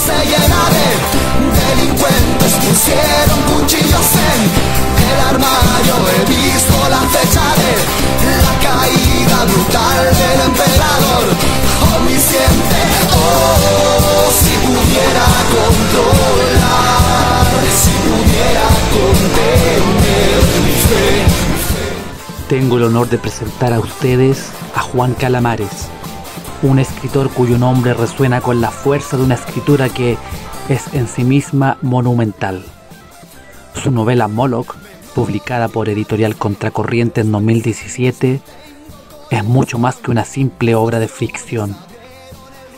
se llena de delincuentes, pusieron cuchillos en el armario. He visto la fecha de la caída brutal del emperador omnisciente. Oh, si pudiera controlar, si pudiera contener mi fe. Tengo el honor de presentar a ustedes a Juan Calamares, un escritor cuyo nombre resuena con la fuerza de una escritura que es en sí misma monumental. Su novela Moloch, publicada por Editorial Contracorriente en 2017, es mucho más que una simple obra de ficción.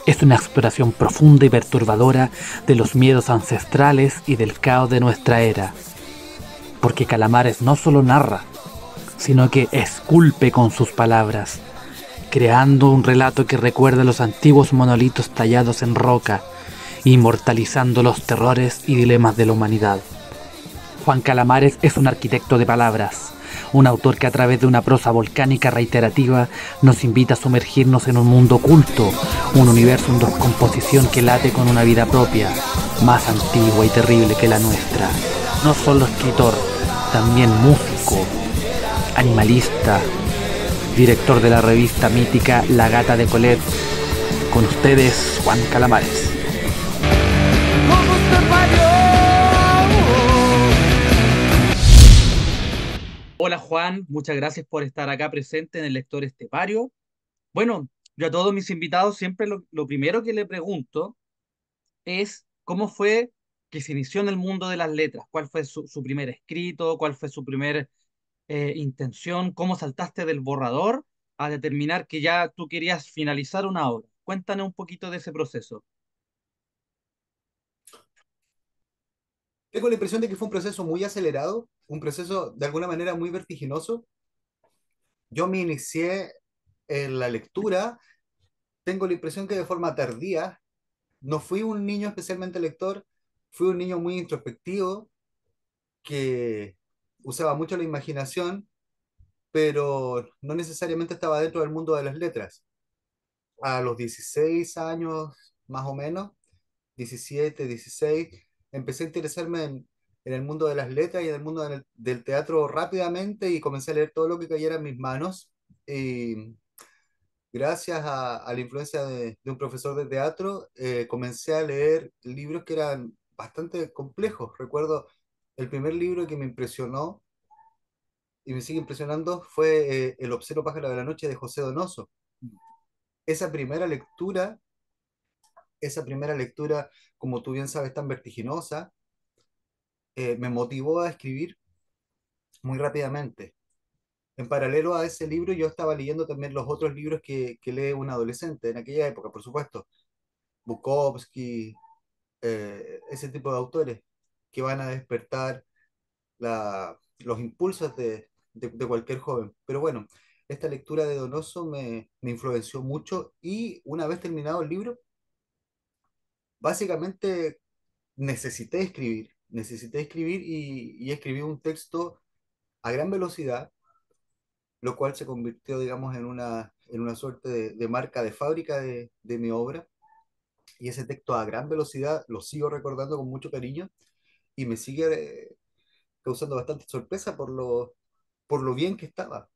Es una exploración profunda y perturbadora de los miedos ancestrales y del caos de nuestra era. Porque Calamares no solo narra, sino que esculpe con sus palabras, creando un relato que recuerda los antiguos monolitos tallados en roca, inmortalizando los terrores y dilemas de la humanidad. Juan Calamares es un arquitecto de palabras, un autor que a través de una prosa volcánica reiterativa nos invita a sumergirnos en un mundo oculto, un universo en descomposición que late con una vida propia, más antigua y terrible que la nuestra. No solo escritor, también músico, animalista, director de la revista mítica La Gata de Colette. Con ustedes, Juan Calamares. Hola Juan, muchas gracias por estar acá presente en el Lector Estepario. Bueno, yo a todos mis invitados siempre lo primero que le pregunto es cómo fue que se inició en el mundo de las letras, cuál fue su primer escrito, cuál fue su primer intención, cómo saltaste del borrador a determinar que ya tú querías finalizar una obra. Cuéntanos un poquito de ese proceso. Tengo la impresión de que fue un proceso muy acelerado, un proceso de alguna manera muy vertiginoso. Yo me inicié en la lectura, tengo la impresión que de forma tardía. No fui un niño especialmente lector, fui un niño muy introspectivo que usaba mucho la imaginación, pero no necesariamente estaba dentro del mundo de las letras. A los 16 años, más o menos, 17, 16, empecé a interesarme en el mundo de las letras y en el mundo del teatro rápidamente y comencé a leer todo lo que cayera en mis manos. Y gracias a la influencia de un profesor de teatro, comencé a leer libros que eran bastante complejos. Recuerdo el primer libro que me impresionó y me sigue impresionando fue El obsceno pájaro de la noche de José Donoso. Esa primera lectura, esa primera lectura, como tú bien sabes, tan vertiginosa, me motivó a escribir muy rápidamente. En paralelo a ese libro, yo estaba leyendo también los otros libros que lee un adolescente en aquella época, por supuesto. Bukowski, ese tipo de autores que van a despertar los impulsos de cualquier joven. Pero bueno, esta lectura de Donoso me influenció mucho y una vez terminado el libro, básicamente necesité escribir y escribí un texto a gran velocidad, lo cual se convirtió, digamos, en una suerte de marca de fábrica de mi obra. Y ese texto a gran velocidad lo sigo recordando con mucho cariño y me sigue causando bastante sorpresa por lo bien que estaba.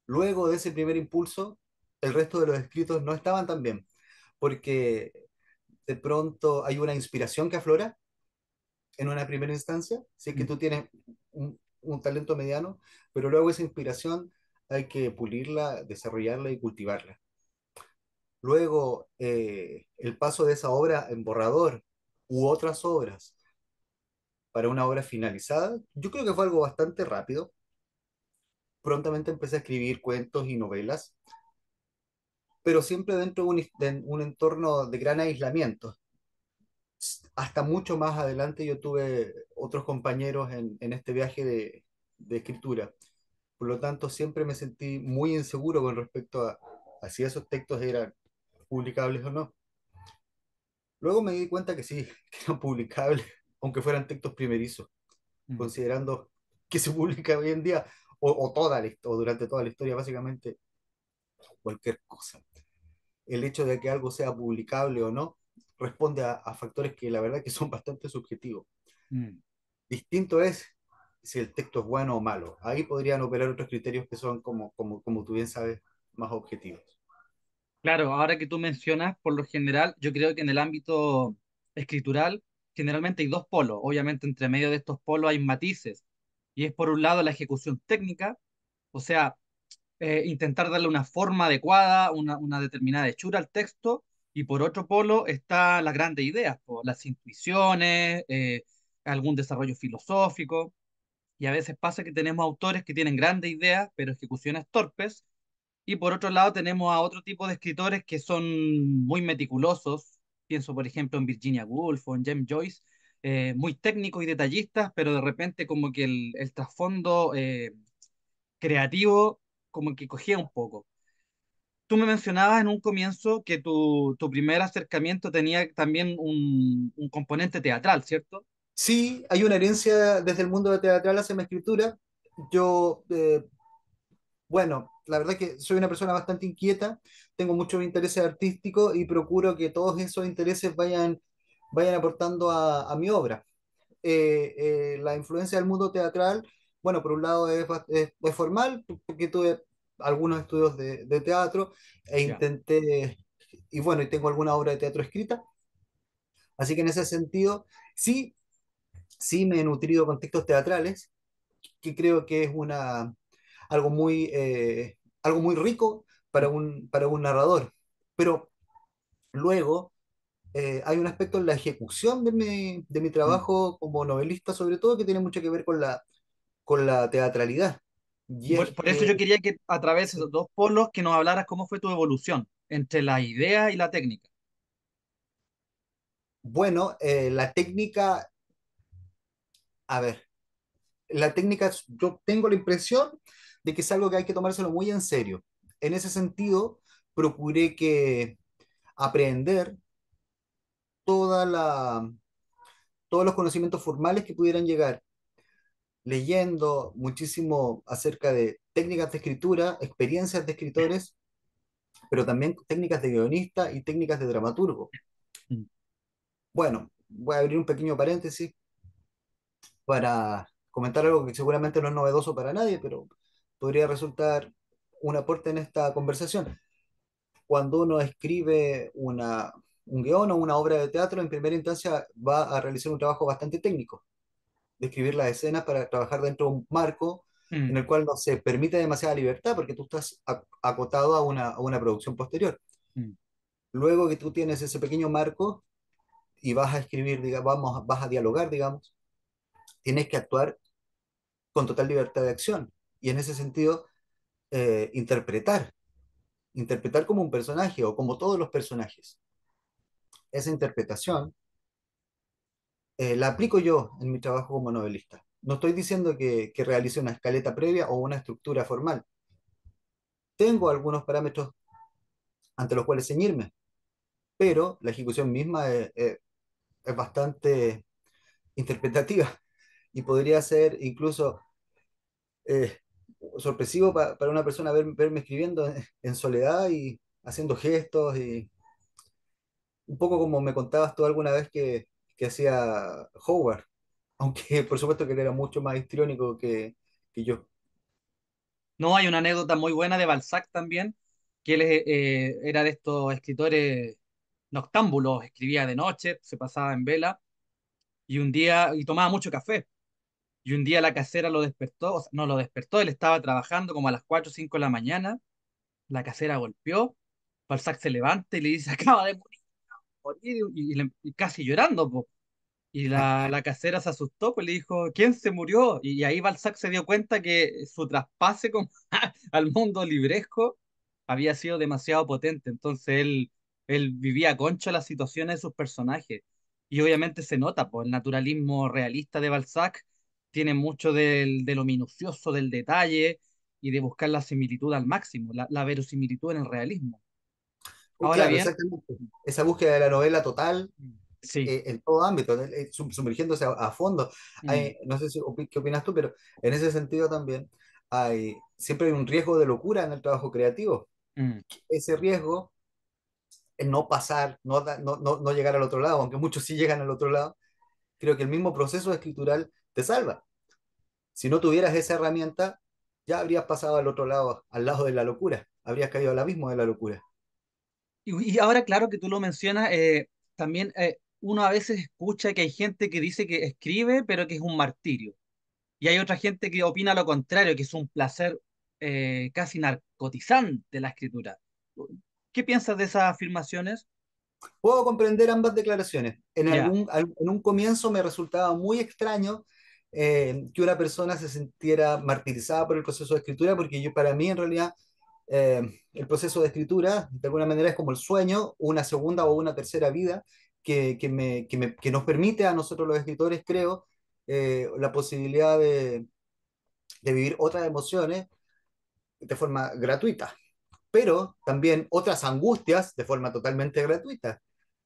Luego de ese primer impulso, el resto de los escritos no estaban tan bien, porque de pronto hay una inspiración que aflora en una primera instancia, si es que tú tienes un talento mediano, pero luego esa inspiración hay que pulirla, desarrollarla y cultivarla. Luego, el paso de esa obra en borrador u otras obras para una obra finalizada, yo creo que fue algo bastante rápido. Prontamente empecé a escribir cuentos y novelas, pero siempre dentro de un entorno de gran aislamiento. Hasta mucho más adelante yo tuve otros compañeros en este viaje de escritura. Por lo tanto, siempre me sentí muy inseguro con respecto a si esos textos eran publicables o no. Luego me di cuenta que sí, que eran publicables, aunque fueran textos primerizos, Mm. considerando que se publica hoy en día, o durante toda la historia, básicamente cualquier cosa. El hecho de que algo sea publicable o no responde a factores que la verdad que son bastante subjetivos. Mm. Distinto es si el texto es bueno o malo. Ahí podrían operar otros criterios que son, como tú bien sabes, más objetivos. Claro, ahora que tú mencionas, por lo general, yo creo que en el ámbito escritural, generalmente hay dos polos. Obviamente, entre medio de estos polos hay matices. Y es por un lado la ejecución técnica, o sea, intentar darle una forma adecuada, una determinada hechura al texto, y por otro polo está las grandes ideas, po, las intuiciones, algún desarrollo filosófico, y a veces pasa que tenemos autores que tienen grandes ideas, pero ejecuciones torpes, y por otro lado tenemos a otro tipo de escritores que son muy meticulosos, pienso por ejemplo en Virginia Woolf o en James Joyce, muy técnicos y detallistas, pero de repente como que el trasfondo creativo como que cogía un poco. Tú me mencionabas en un comienzo que tu primer acercamiento tenía también un componente teatral, ¿cierto? Sí, hay una herencia desde el mundo de teatral hacia mi escritura. Yo, bueno, la verdad que soy una persona bastante inquieta, tengo muchos intereses artísticos y procuro que todos esos intereses vayan aportando a mi obra. La influencia del mundo teatral, bueno, por un lado es formal, porque tuve algunos estudios de teatro e Ya. intenté, y bueno, y tengo alguna obra de teatro escrita, así que en ese sentido, sí, sí me he nutrido con textos teatrales, que creo que es algo muy rico para un narrador, pero luego hay un aspecto en la ejecución de mi Mm. trabajo como novelista, sobre todo, que tiene mucho que ver con la teatralidad. Y es Por eso que, yo quería que a través de sí, esos dos polos que nos hablaras cómo fue tu evolución entre la idea y la técnica. bueno, la técnica, a ver, la técnica, yo tengo la impresión de que es algo que hay que tomárselo muy en serio. En ese sentido, procuré que aprender toda la, todos los conocimientos formales que pudieran llegar, leyendo muchísimo acerca de técnicas de escritura, experiencias de escritores, pero también técnicas de guionista y técnicas de dramaturgo. Mm. Bueno, voy a abrir un pequeño paréntesis para comentar algo que seguramente no es novedoso para nadie, pero podría resultar un aporte en esta conversación. Cuando uno escribe un guión o una obra de teatro, en primera instancia va a realizar un trabajo bastante técnico, de escribir las escenas para trabajar dentro de un marco en Mm. el cual no se permite demasiada libertad porque tú estás acotado a una producción posterior. Mm. Luego que tú tienes ese pequeño marco y vas a escribir, digamos, vas a dialogar, digamos, tienes que actuar con total libertad de acción. Y en ese sentido, interpretar, interpretar como un personaje o como todos los personajes. Esa interpretación la aplico yo en mi trabajo como novelista. No estoy diciendo que realice una escaleta previa o una estructura formal. Tengo algunos parámetros ante los cuales ceñirme, pero la ejecución misma es bastante interpretativa y podría ser incluso eh, sorpresivo para una persona verme escribiendo en soledad y haciendo gestos y un poco como me contabas tú alguna vez que hacía Howard, aunque por supuesto que él era mucho más histriónico que yo. No, hay una anécdota muy buena de Balzac también, que él era de estos escritores noctámbulos, escribía de noche, se pasaba en vela, y un día, y tomaba mucho café. Y un día la casera lo despertó, o sea, no lo despertó, él estaba trabajando como a las 4 o 5 de la mañana, la casera golpeó, Balzac se levanta y le dice, acaba de morir, y casi llorando, po. Y la casera se asustó, pues le dijo, ¿quién se murió? Y ahí Balzac se dio cuenta que su traspase al mundo libresco había sido demasiado potente, entonces él vivía a concho las situaciones de sus personajes. Y obviamente se nota, pues el naturalismo realista de Balzac tiene mucho de lo minucioso, del detalle y de buscar la similitud al máximo, la verosimilitud en el realismo. Ahora Claro, bien, exactamente. Esa búsqueda de la novela total sí. en todo ámbito, sumergiéndose a fondo. Mm. No sé qué opinas tú, pero en ese sentido también siempre hay un riesgo de locura en el trabajo creativo. Mm. Ese riesgo en no pasar, no llegar al otro lado, aunque muchos sí llegan al otro lado, creo que el mismo proceso escritural te salva. Si no tuvieras esa herramienta, ya habrías pasado al otro lado, al lado de la locura, habrías caído al abismo de la locura. Y ahora, claro que tú lo mencionas, también uno a veces escucha que hay gente que dice que escribe, pero que es un martirio. Y hay otra gente que opina lo contrario, que es un placer casi narcotizante la escritura. ¿Qué piensas de esas afirmaciones? Puedo comprender ambas declaraciones. Ya. En un comienzo me resultaba muy extraño que una persona se sintiera martirizada por el proceso de escritura, porque yo, para mí, en realidad, eh, el proceso de escritura, de alguna manera, es como el sueño, una segunda o una tercera vida que nos permite a nosotros los escritores, creo, la posibilidad de vivir otras emociones de forma gratuita, pero también otras angustias de forma totalmente gratuita.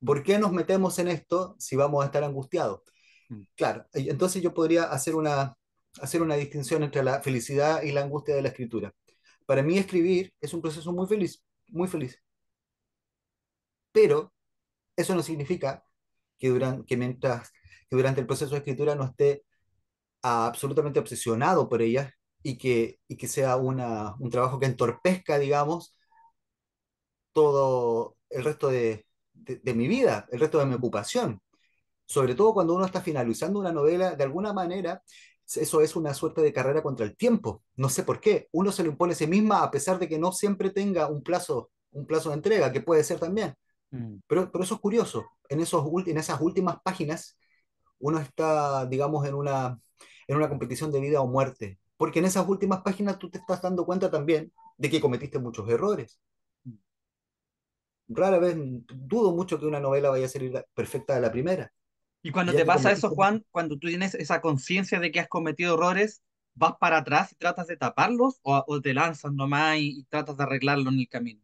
¿Por qué nos metemos en esto si vamos a estar angustiados? Mm. Claro, y entonces yo podría hacer una distinción entre la felicidad y la angustia de la escritura. Para mí escribir es un proceso muy feliz, pero eso no significa que durante el proceso de escritura no esté absolutamente obsesionado por ella y que sea un trabajo que entorpezca, digamos, todo el resto de mi vida, el resto de mi ocupación. Sobre todo cuando uno está finalizando una novela, de alguna manera, eso es una suerte de carrera contra el tiempo. No sé por qué. Uno se lo impone a sí misma a pesar de que no siempre tenga un plazo de entrega, que puede ser también. Mm. Pero eso es curioso. En esas últimas páginas, uno está, digamos, en una competición de vida o muerte. Porque en esas últimas páginas tú te estás dando cuenta también de que cometiste muchos errores. Rara vez, dudo mucho que una novela vaya a ser perfecta de la primera, Y cuando ya te que pasa eso, cometiste muchos. Juan, cuando tú tienes esa conciencia de que has cometido errores, ¿vas para atrás y tratas de taparlos o te lanzas nomás y tratas de arreglarlo en el camino?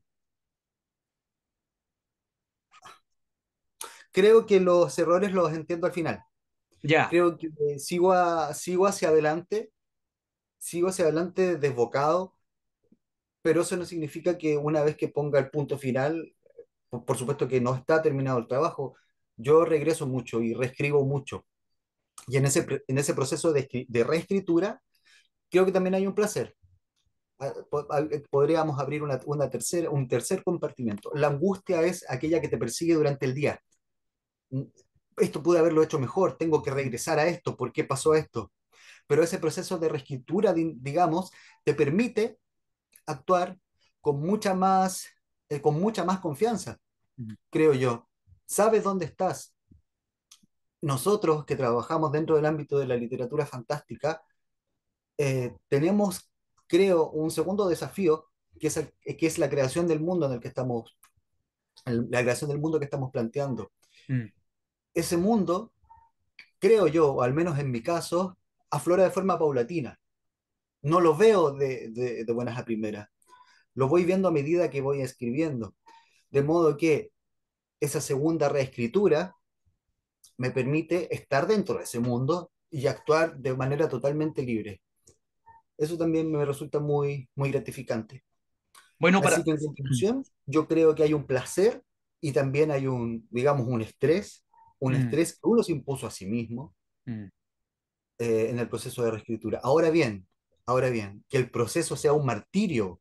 Creo que los errores los entiendo al final. Ya. Creo que sigo hacia adelante desbocado, pero eso no significa que una vez que ponga el punto final, por supuesto que no está terminado el trabajo, yo regreso mucho y reescribo mucho. Y en ese proceso de reescritura, creo que también hay un placer. Podríamos abrir un tercer compartimento. La angustia es aquella que te persigue durante el día. Esto pude haberlo hecho mejor, tengo que Mm. regresar a esto, ¿por qué pasó esto? Pero ese proceso de reescritura, digamos, te permite actuar con con mucha más confianza, Mm. creo yo. Sabes dónde estás. Nosotros que trabajamos dentro del ámbito de la literatura fantástica, tenemos, creo, un segundo desafío, que es la creación del mundo en el que estamos, la creación del mundo que estamos planteando. Mm. Ese mundo, creo yo, o al menos en mi caso, aflora de forma paulatina. No lo veo de buenas a primeras. Lo voy viendo a medida que voy escribiendo. De modo que esa segunda reescritura me permite estar dentro de ese mundo y actuar de manera totalmente libre. Eso también me resulta muy gratificante. Bueno, Así para... que en Mm. conclusión, yo creo que hay un placer y también hay digamos, un Mm. estrés que uno se impuso a sí mismo Mm. en el proceso de reescritura. Ahora bien, que el proceso sea un martirio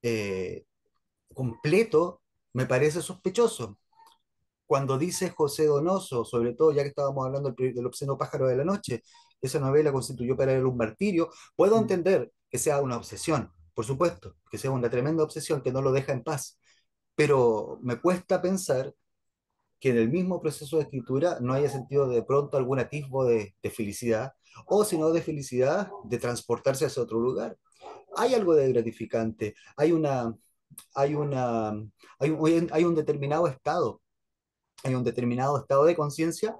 eh, completo, me parece sospechoso. Cuando dice José Donoso, sobre todo ya que estábamos hablando del obsceno pájaro de la noche, esa novela constituyó para él un martirio, puedo Mm. entender que sea una obsesión, por supuesto, que sea una tremenda obsesión que no lo deja en paz, pero me cuesta pensar que en el mismo proceso de escritura no haya sentido de pronto algún atisbo de felicidad, o si no de felicidad, de transportarse hacia otro lugar. Hay algo de gratificante, hay una, hay un hay un determinado estado de conciencia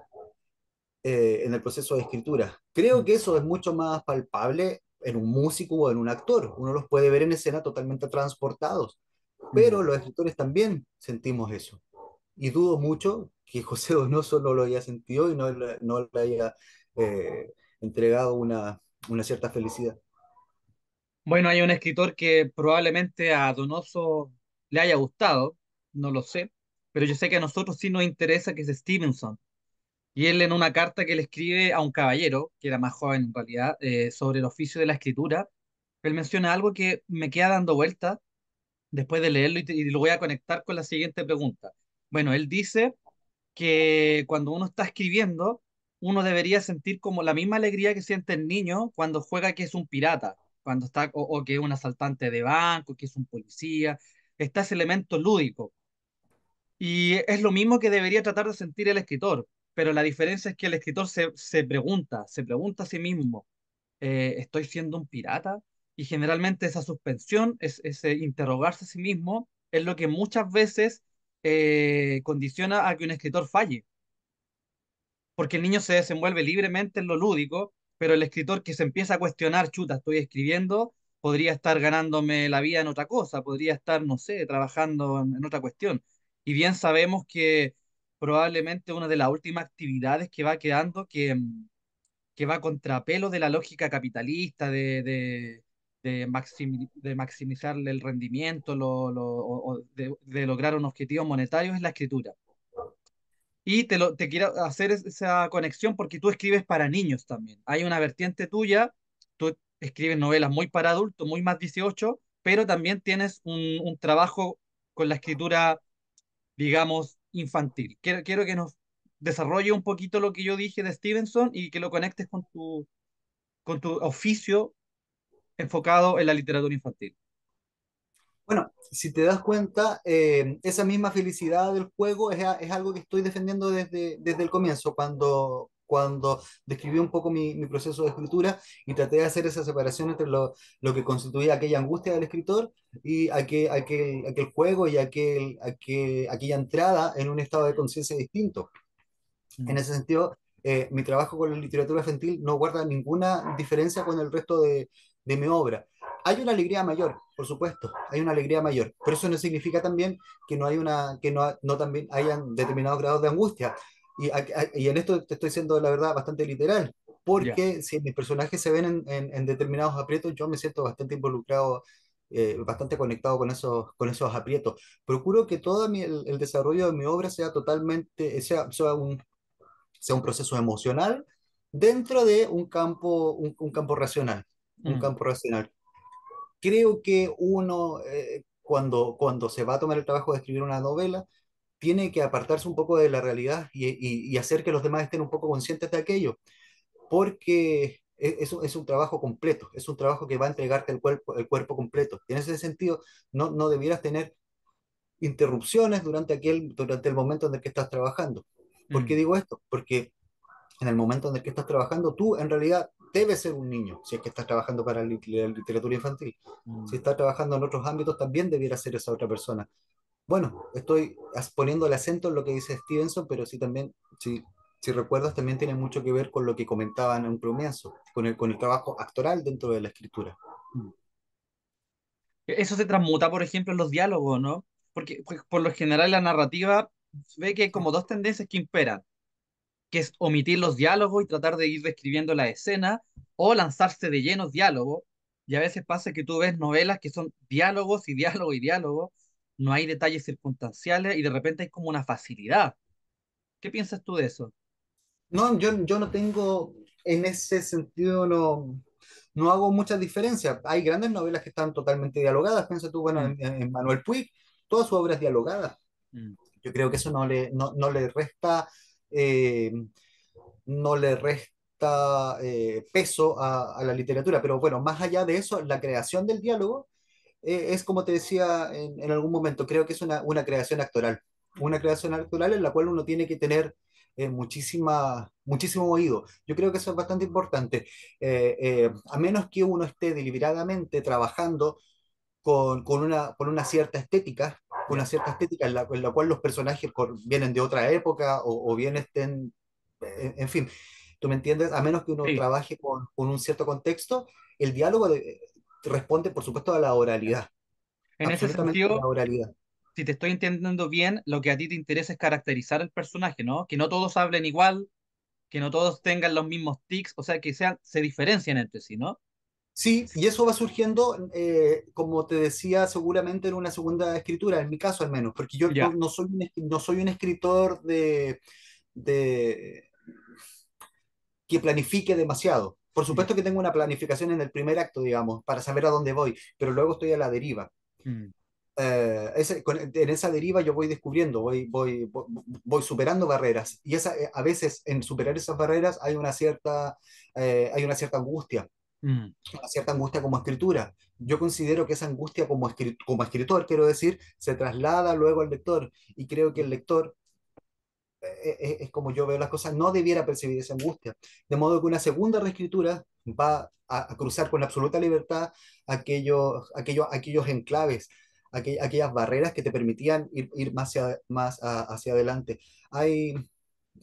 en el proceso de escritura. Creo Mm. que eso es mucho más palpable en un músico o en un actor. Uno los puede ver en escena totalmente transportados, Mm. pero los escritores también sentimos eso. Y dudo mucho que José Donoso no lo haya sentido y no le haya entregado una cierta felicidad. Bueno, hay un escritor que probablemente a Donoso le haya gustado, no lo sé. pero yo sé que a nosotros sí nos interesa, que es Stevenson. Y él en una carta que le escribe a un caballero, que era más joven en realidad, sobre el oficio de la escritura, él menciona algo que me queda dando vuelta después de leerlo y lo voy a conectar con la siguiente pregunta. Bueno, él dice que cuando uno está escribiendo, uno debería sentir como la misma alegría que siente el niño cuando juega que es un pirata, cuando está, o que es un asaltante de banco, que es un policía, está ese elemento lúdico. Y es lo mismo que debería tratar de sentir el escritor, pero la diferencia es que el escritor se pregunta a sí mismo, ¿estoy siendo un pirata? Y generalmente esa suspensión, ese interrogarse a sí mismo, es lo que muchas veces condiciona a que un escritor falle, porque el niño se desenvuelve libremente en lo lúdico, pero el escritor que se empieza a cuestionar, chuta, estoy escribiendo, podría estar ganándome la vida en otra cosa, podría estar, no sé, trabajando en otra cuestión. Y bien sabemos que probablemente una de las últimas actividades que va quedando, que va a contrapelo de la lógica capitalista, de maximizar el rendimiento, o de lograr un objetivo monetario, es la escritura. Y te quiero hacer esa conexión porque tú escribes para niños también. Hay una vertiente tuya, tú escribes novelas muy para adultos, muy más 18, pero también tienes un trabajo con la escritura, digamos, infantil. Quiero que nos desarrolle un poquito lo que yo dije de Stevenson y que lo conectes con tu oficio enfocado en la literatura infantil. Bueno, si te das cuenta, esa misma felicidad del juego es algo que estoy defendiendo desde el comienzo, cuando describí un poco mi proceso de escritura y traté de hacer esa separación entre lo que constituía aquella angustia del escritor y aquel juego y aquella entrada en un estado de conciencia distinto. En Mm, ese sentido, mi trabajo con la literatura infantil no guarda ninguna diferencia con el resto de mi obra. Hay una alegría mayor, por supuesto, hay una alegría mayor, pero eso no significa también que no también hayan determinados grados de angustia. Y en esto te estoy siendo, la verdad, bastante literal, ya. porque si mis personajes se ven en determinados aprietos, yo me siento bastante involucrado, bastante conectado con esos aprietos. Procuro que todo el desarrollo de mi obra sea totalmente, sea un proceso emocional dentro de un campo racional, un Mm, campo racional. Creo que uno, cuando se va a tomar el trabajo de escribir una novela, tiene que apartarse un poco de la realidad y hacer que los demás estén un poco conscientes de aquello, porque es un trabajo completo, es un trabajo que va a entregarte el cuerpo completo. Y en ese sentido, no debieras tener interrupciones durante el momento en el que estás trabajando. ¿Por qué mm, digo esto? Porque en el momento en el que estás trabajando, tú en realidad debes ser un niño, si es que estás trabajando para la literatura infantil. Si mm. estás trabajando en otros ámbitos, también debiera ser esa otra persona. Bueno, estoy poniendo el acento en lo que dice Stevenson, pero sí también, si recuerdas, también tiene mucho que ver con lo que comentaban en un comienzo, con el trabajo actoral dentro de la escritura. Mm. Eso se transmuta, por ejemplo, en los diálogos, ¿no? Porque pues, por lo general la narrativa ve que hay como dos tendencias que imperan, que es omitir los diálogos y tratar de ir describiendo la escena, o lanzarse de llenos diálogos. Y a veces pasa que tú ves novelas que son diálogos y diálogos y diálogos, no hay detalles circunstanciales y de repente hay como una facilidad. ¿Qué piensas tú de eso? No, yo no tengo, en ese sentido, no hago muchas diferencias. Hay grandes novelas que están totalmente dialogadas. Piensa tú, bueno, Mm, en Manuel Puig, toda su obra es dialogada. mm, Yo creo que eso no le resta, eh, no le resta peso a la literatura. Pero bueno, más allá de eso, la creación del diálogo es como te decía en algún momento, creo que es una creación actoral. Una creación actoral en la cual uno tiene que tener muchísimo oído. Yo creo que eso es bastante importante. A menos que uno esté deliberadamente trabajando con una cierta estética, ya. en la cual los personajes vienen de otra época o bien estén, en fin, ¿tú me entiendes? A menos que uno Sí, trabaje con un cierto contexto, el diálogo responde, por supuesto, a la ya. oralidad, En ese absolutamente a la sentido, oralidad. si te estoy entendiendo bien, lo que a ti te interesa es caracterizar el personaje, ¿no? Que no todos hablen igual, que no todos tengan los mismos tics, o sea, que sean, se diferencian entre sí, ¿no? Sí, y eso va surgiendo, como te decía, seguramente en una segunda escritura, en mi caso al menos, porque yo Ya. no soy un escritor de que planifique demasiado. Por Mm, supuesto que tengo una planificación en el primer acto, digamos, para saber a dónde voy, pero luego estoy a la deriva. mm, En esa deriva yo voy descubriendo, voy superando barreras, y a veces en superar esas barreras hay mm, una cierta angustia como escritura. Yo considero que esa angustia como escritor, quiero decir, se traslada luego al lector, y creo que el lector, es como yo veo las cosas, no debiera percibir esa angustia. De modo que una segunda reescritura va a cruzar con absoluta libertad aquellos enclaves, aquellas barreras que te permitían ir hacia adelante. Hay,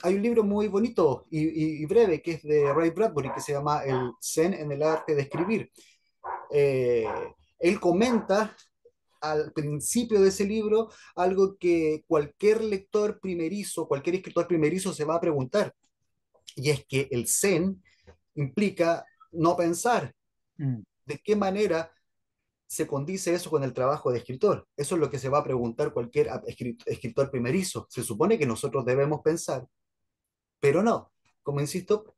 hay un libro muy bonito y breve que es de Ray Bradbury, que se llama El Zen en el arte de escribir. Eh, Él comenta al principio de ese libro algo que cualquier lector primerizo, cualquier escritor primerizo se va a preguntar, y es que el zen implica no pensar. mm, ¿De qué manera se condice eso con el trabajo de escritor? Eso es lo que se va a preguntar cualquier escritor primerizo. Se supone que nosotros debemos pensar, pero no. Como insisto,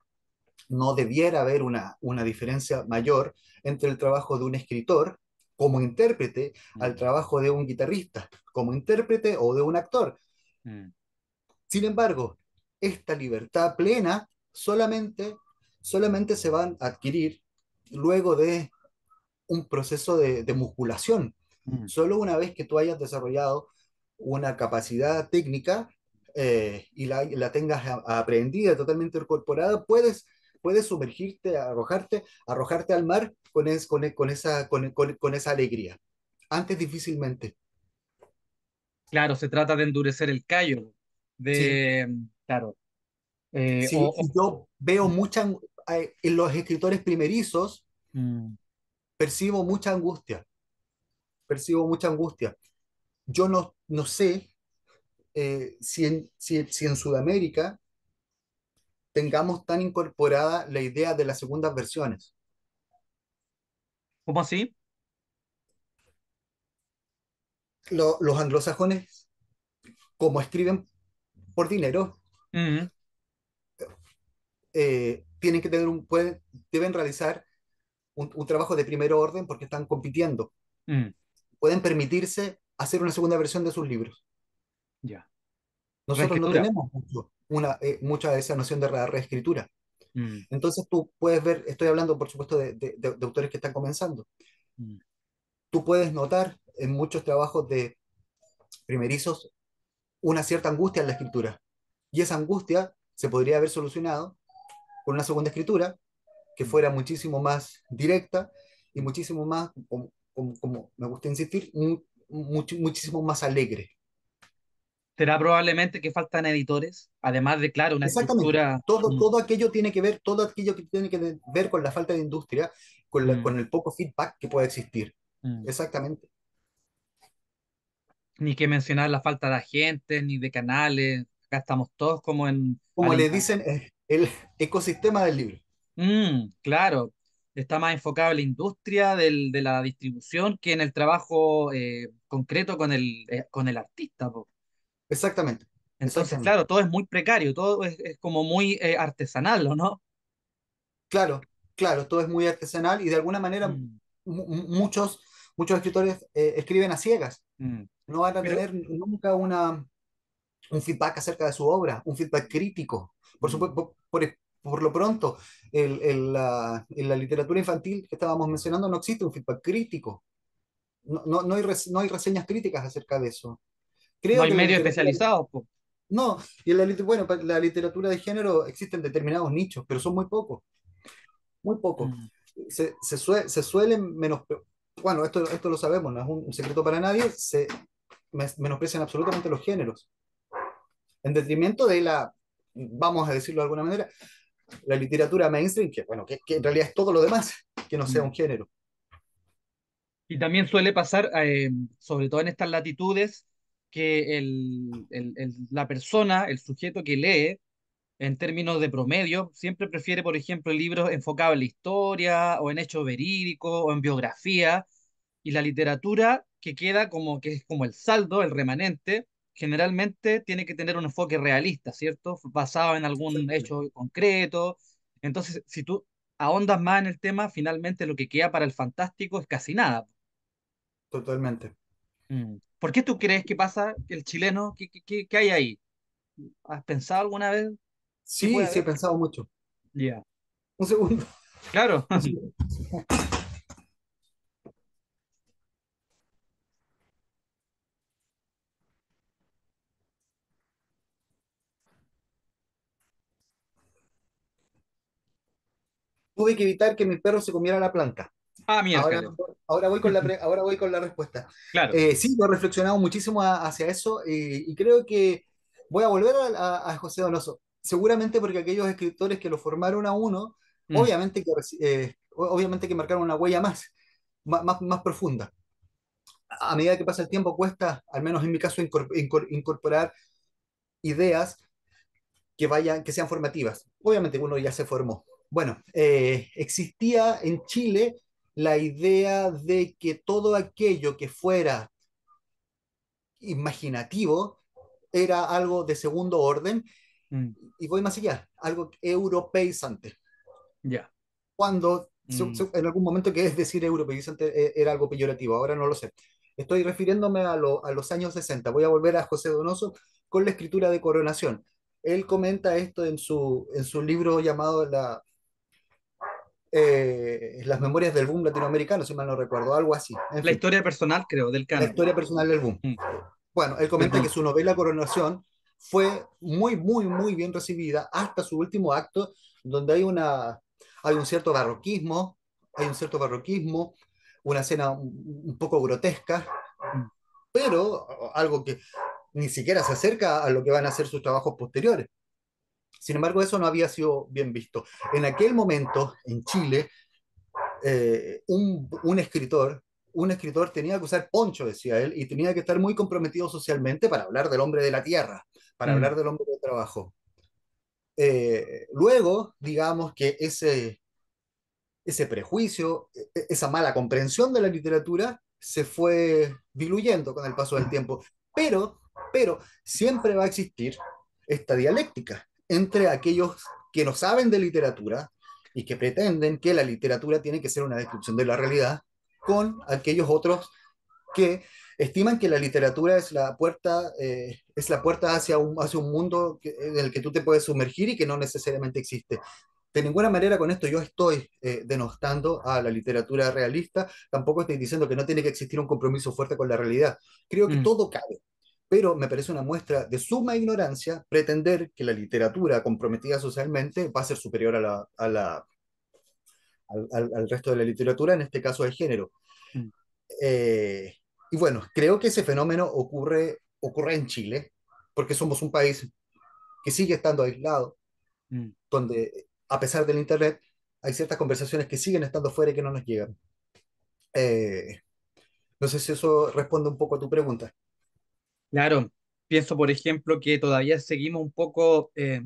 no debiera haber una diferencia mayor entre el trabajo de un escritor como intérprete al mm, trabajo de un guitarrista como intérprete o de un actor. mm, Sin embargo, esta libertad plena solamente se va a adquirir luego de un proceso de musculación. mm. Solo una vez que tú hayas desarrollado una capacidad técnica, y la tengas aprendida, totalmente incorporada, puedes sumergirte, arrojarte al mar con esa alegría. Antes difícilmente. Claro, se trata de endurecer el callo, Sí, claro, sí, y yo veo en los escritores primerizos, mm, percibo mucha angustia, percibo mucha angustia. Yo no sé, si en Sudamérica tengamos tan incorporada la idea de las segundas versiones. ¿cómo así? Los anglosajones, como escriben por dinero, Mm, tienen que deben realizar un trabajo de primer orden porque están compitiendo. mm, Pueden permitirse hacer una segunda versión de sus libros. ya. Nosotros no Reescritura. tenemos mucha de esa noción de la reescritura. Mm, Entonces tú puedes ver, estoy hablando por supuesto de autores que están comenzando, mm, tú puedes notar en muchos trabajos de primerizos una cierta angustia en la escritura. Y esa angustia se podría haber solucionado con una segunda escritura que mm, fuera muchísimo más directa y mm. muchísimo más, como me gusta insistir, muchísimo más alegre. Será probablemente que faltan editores, además de, claro, una Exactamente. estructura. Todo aquello que tiene que ver con la falta de industria, Mm, con el poco feedback que puede existir. mm. Exactamente. Ni que mencionar la falta de agentes, ni de canales. Acá estamos todos como en Como le dicen, el ecosistema del libro. Claro, está más enfocado en la industria de la distribución que en el trabajo concreto con el artista, po. Exactamente. Entonces, Exactamente. claro, todo es muy precario, todo es como muy artesanal, ¿o no? Claro, claro, todo es muy artesanal y de alguna manera Mm, muchos escritores escriben a ciegas. mm. No van a Pero, tener nunca un feedback acerca de su obra, un feedback crítico. Por mm, supuesto, por lo pronto, en la literatura infantil que estábamos mencionando no existe un feedback crítico. No hay reseñas críticas acerca de eso. no Creo hay que la medios literatura... especializados, po. No, y bueno, para la literatura de género existen determinados nichos, pero son muy pocos, muy pocos. Mm. Se suelen bueno, esto lo sabemos, no es un secreto para nadie, menosprecian absolutamente los géneros, en detrimento de vamos a decirlo de alguna manera, la literatura mainstream, que bueno, que en realidad es todo lo demás, que no sea un Mm. género. Y también suele pasar, sobre todo en estas latitudes, que la persona, el sujeto que lee, en términos de promedio, siempre prefiere, por ejemplo, libros enfocados en la historia o en hechos verídicos o en biografía, y la literatura que queda como que es como el saldo, el remanente, generalmente tiene que tener un enfoque realista, ¿cierto? Basado en algún hecho concreto. Entonces, si tú ahondas más en el tema, finalmente lo que queda para el fantástico es casi nada. Totalmente. ¿Por qué tú crees que pasa que el chileno, qué hay ahí? ¿Has pensado alguna vez qué Sí, puede sí he haber? pensado mucho. Ya. Un segundo. Claro. Un segundo. Tuve que evitar que mi perro se comiera la planta. Ah, Ahora, miércoles. ahora ahora voy con la respuesta. Claro. Sí, yo he reflexionado muchísimo hacia eso y creo que voy a volver a José Donoso. Seguramente porque aquellos escritores que lo formaron a uno, Mm, obviamente que marcaron una huella más profunda. A medida que pasa el tiempo, cuesta, al menos en mi caso, incorporar ideas que sean formativas. Obviamente uno ya se formó. Bueno, existía en Chile la idea de que todo aquello que fuera imaginativo era algo de segundo orden, mm, y voy más allá, algo europeizante. ya. Cuando Mm, en algún momento que es decir europeizante era algo peyorativo, ahora no lo sé. Estoy refiriéndome a los años 60. Voy a volver a José Donoso con la escritura de Coronación. Él comenta esto en su libro llamado Las Memorias del Boom Latinoamericano, si mal no recuerdo, algo así. En la fin, historia personal, creo, del la Cano. historia personal del boom. Mm, Bueno, él del comenta que boom. su novela Coronación fue muy bien recibida hasta su último acto, donde hay un cierto barroquismo, una escena un poco grotesca, Mm, pero algo que ni siquiera se acerca a lo que van a ser sus trabajos posteriores. Sin embargo, eso no había sido bien visto. En aquel momento, en Chile, un escritor tenía que usar poncho, decía él, y tenía que estar muy comprometido socialmente para hablar del hombre de la tierra, para mm, hablar del hombre del trabajo. Luego, digamos que ese prejuicio, esa mala comprensión de la literatura se fue diluyendo con el paso del tiempo. Pero, pero siempre va a existir esta dialéctica entre aquellos que no saben de literatura y que pretenden que la literatura tiene que ser una descripción de la realidad, con aquellos otros que estiman que la literatura es la puerta hacia un mundo en el que tú te puedes sumergir y que no necesariamente existe. De ninguna manera con esto yo estoy denostando a la literatura realista, tampoco estoy diciendo que no tiene que existir un compromiso fuerte con la realidad. Creo que mm. todo cabe, pero me parece una muestra de suma ignorancia pretender que la literatura comprometida socialmente va a ser superior al resto de la literatura, en este caso del género. Mm, Eh, y bueno, creo que ese fenómeno ocurre en Chile, porque somos un país que sigue estando aislado, mm. donde a pesar del Internet hay ciertas conversaciones que siguen estando fuera y que no nos llegan. Eh, no sé si eso responde un poco a tu pregunta. Claro, pienso, por ejemplo, que todavía seguimos un poco, eh,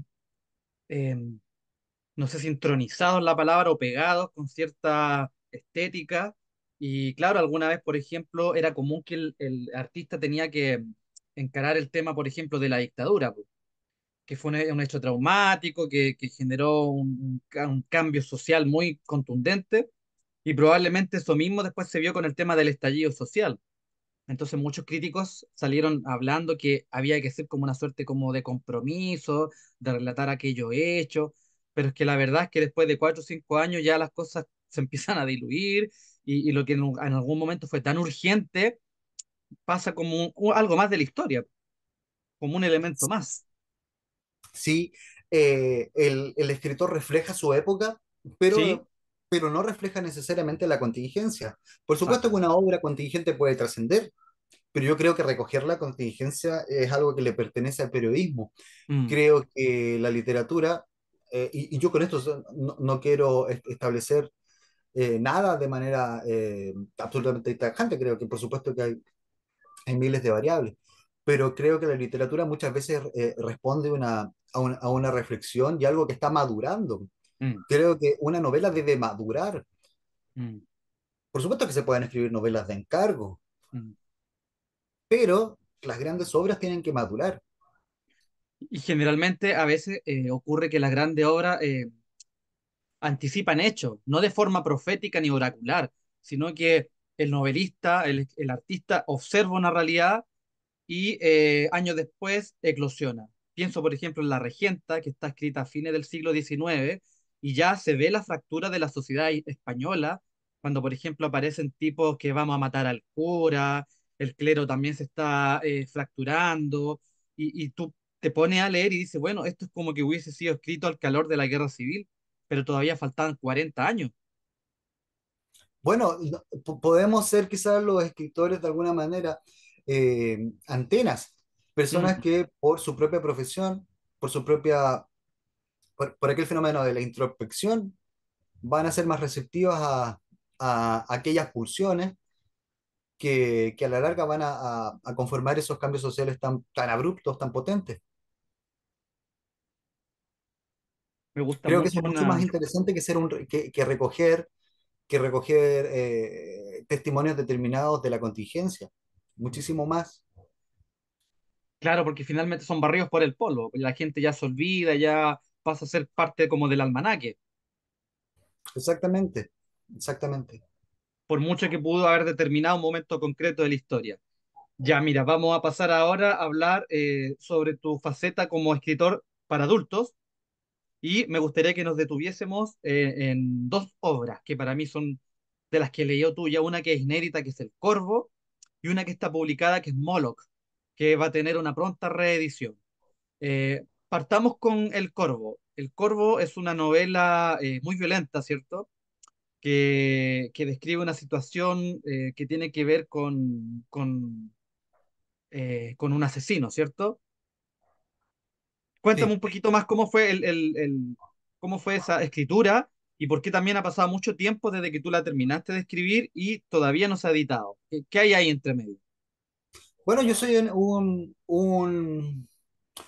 no sé si entronizados la palabra o pegados con cierta estética. Y claro, alguna vez, por ejemplo, era común que el artista tenía que encarar el tema, por ejemplo, de la dictadura, po, que fue un hecho traumático, que generó un cambio social muy contundente. Y probablemente eso mismo después se vio con el tema del estallido social. Entonces muchos críticos salieron hablando que había que hacer como una suerte como de compromiso, de relatar aquello hecho, pero es que la verdad es que después de 4 o 5 años ya las cosas se empiezan a diluir, y lo que en algún momento fue tan urgente pasa como algo más de la historia, como un elemento más. Sí, el escritor refleja su época, Sí, pero no refleja necesariamente la contingencia. Por supuesto que exacto. una obra contingente puede trascender, pero yo creo que recoger la contingencia es algo que le pertenece al periodismo. Mm, Creo que la literatura, y yo con esto no quiero establecer nada de manera absolutamente tajante, creo que por supuesto que hay miles de variables, pero creo que la literatura muchas veces responde a una reflexión y algo que está madurando. Mm, Creo que una novela debe madurar. mm, Por supuesto que se pueden escribir novelas de encargo, mm. pero las grandes obras tienen que madurar. Y generalmente a veces ocurre que las grandes obras anticipan hechos, no de forma profética ni oracular, sino que el novelista, el artista observa una realidad y años después eclosiona. Pienso, por ejemplo, en La Regenta, que está escrita a fines del siglo XIX, y ya se ve la fractura de la sociedad española, cuando, por ejemplo, aparecen tipos que vamos a matar al cura, el clero también se está fracturando, y tú te pones a leer y dices, bueno, esto es como que hubiese sido escrito al calor de la guerra civil, pero todavía faltaban 40 años. Bueno, podemos ser quizás los escritores de alguna manera antenas, personas Mm, que por su propia profesión, por su propia, por aquel fenómeno de la introspección, van a ser más receptivas a aquellas pulsiones que a la larga van a conformar esos cambios sociales tan abruptos, tan potentes. me gusta Creo que eso mucho es mucho más una... interesante que, que recoger testimonios determinados de la contingencia. Muchísimo más. Claro, porque finalmente son barridos por el polvo. La gente ya se olvida, ya pasa a ser parte como del almanaque, Exactamente, exactamente. por mucho que pudo haber determinado un momento concreto de la historia. Ya, mira, vamos a pasar ahora a hablar sobre tu faceta como escritor para adultos y me gustaría que nos detuviésemos en dos obras que para mí son de las que leí tuya, una que es inédita, que es El Corvo, y una que está publicada, que es Moloch, que va a tener una pronta reedición. Partamos con El Corvo. El Corvo es una novela muy violenta, ¿cierto? Que describe una situación que tiene que ver con un asesino, ¿cierto? Cuéntame Sí. un poquito más cómo fue cómo fue esa escritura y por qué también ha pasado mucho tiempo desde que tú la terminaste de escribir y todavía no se ha editado. ¿Qué hay ahí entre medio? Bueno, yo soy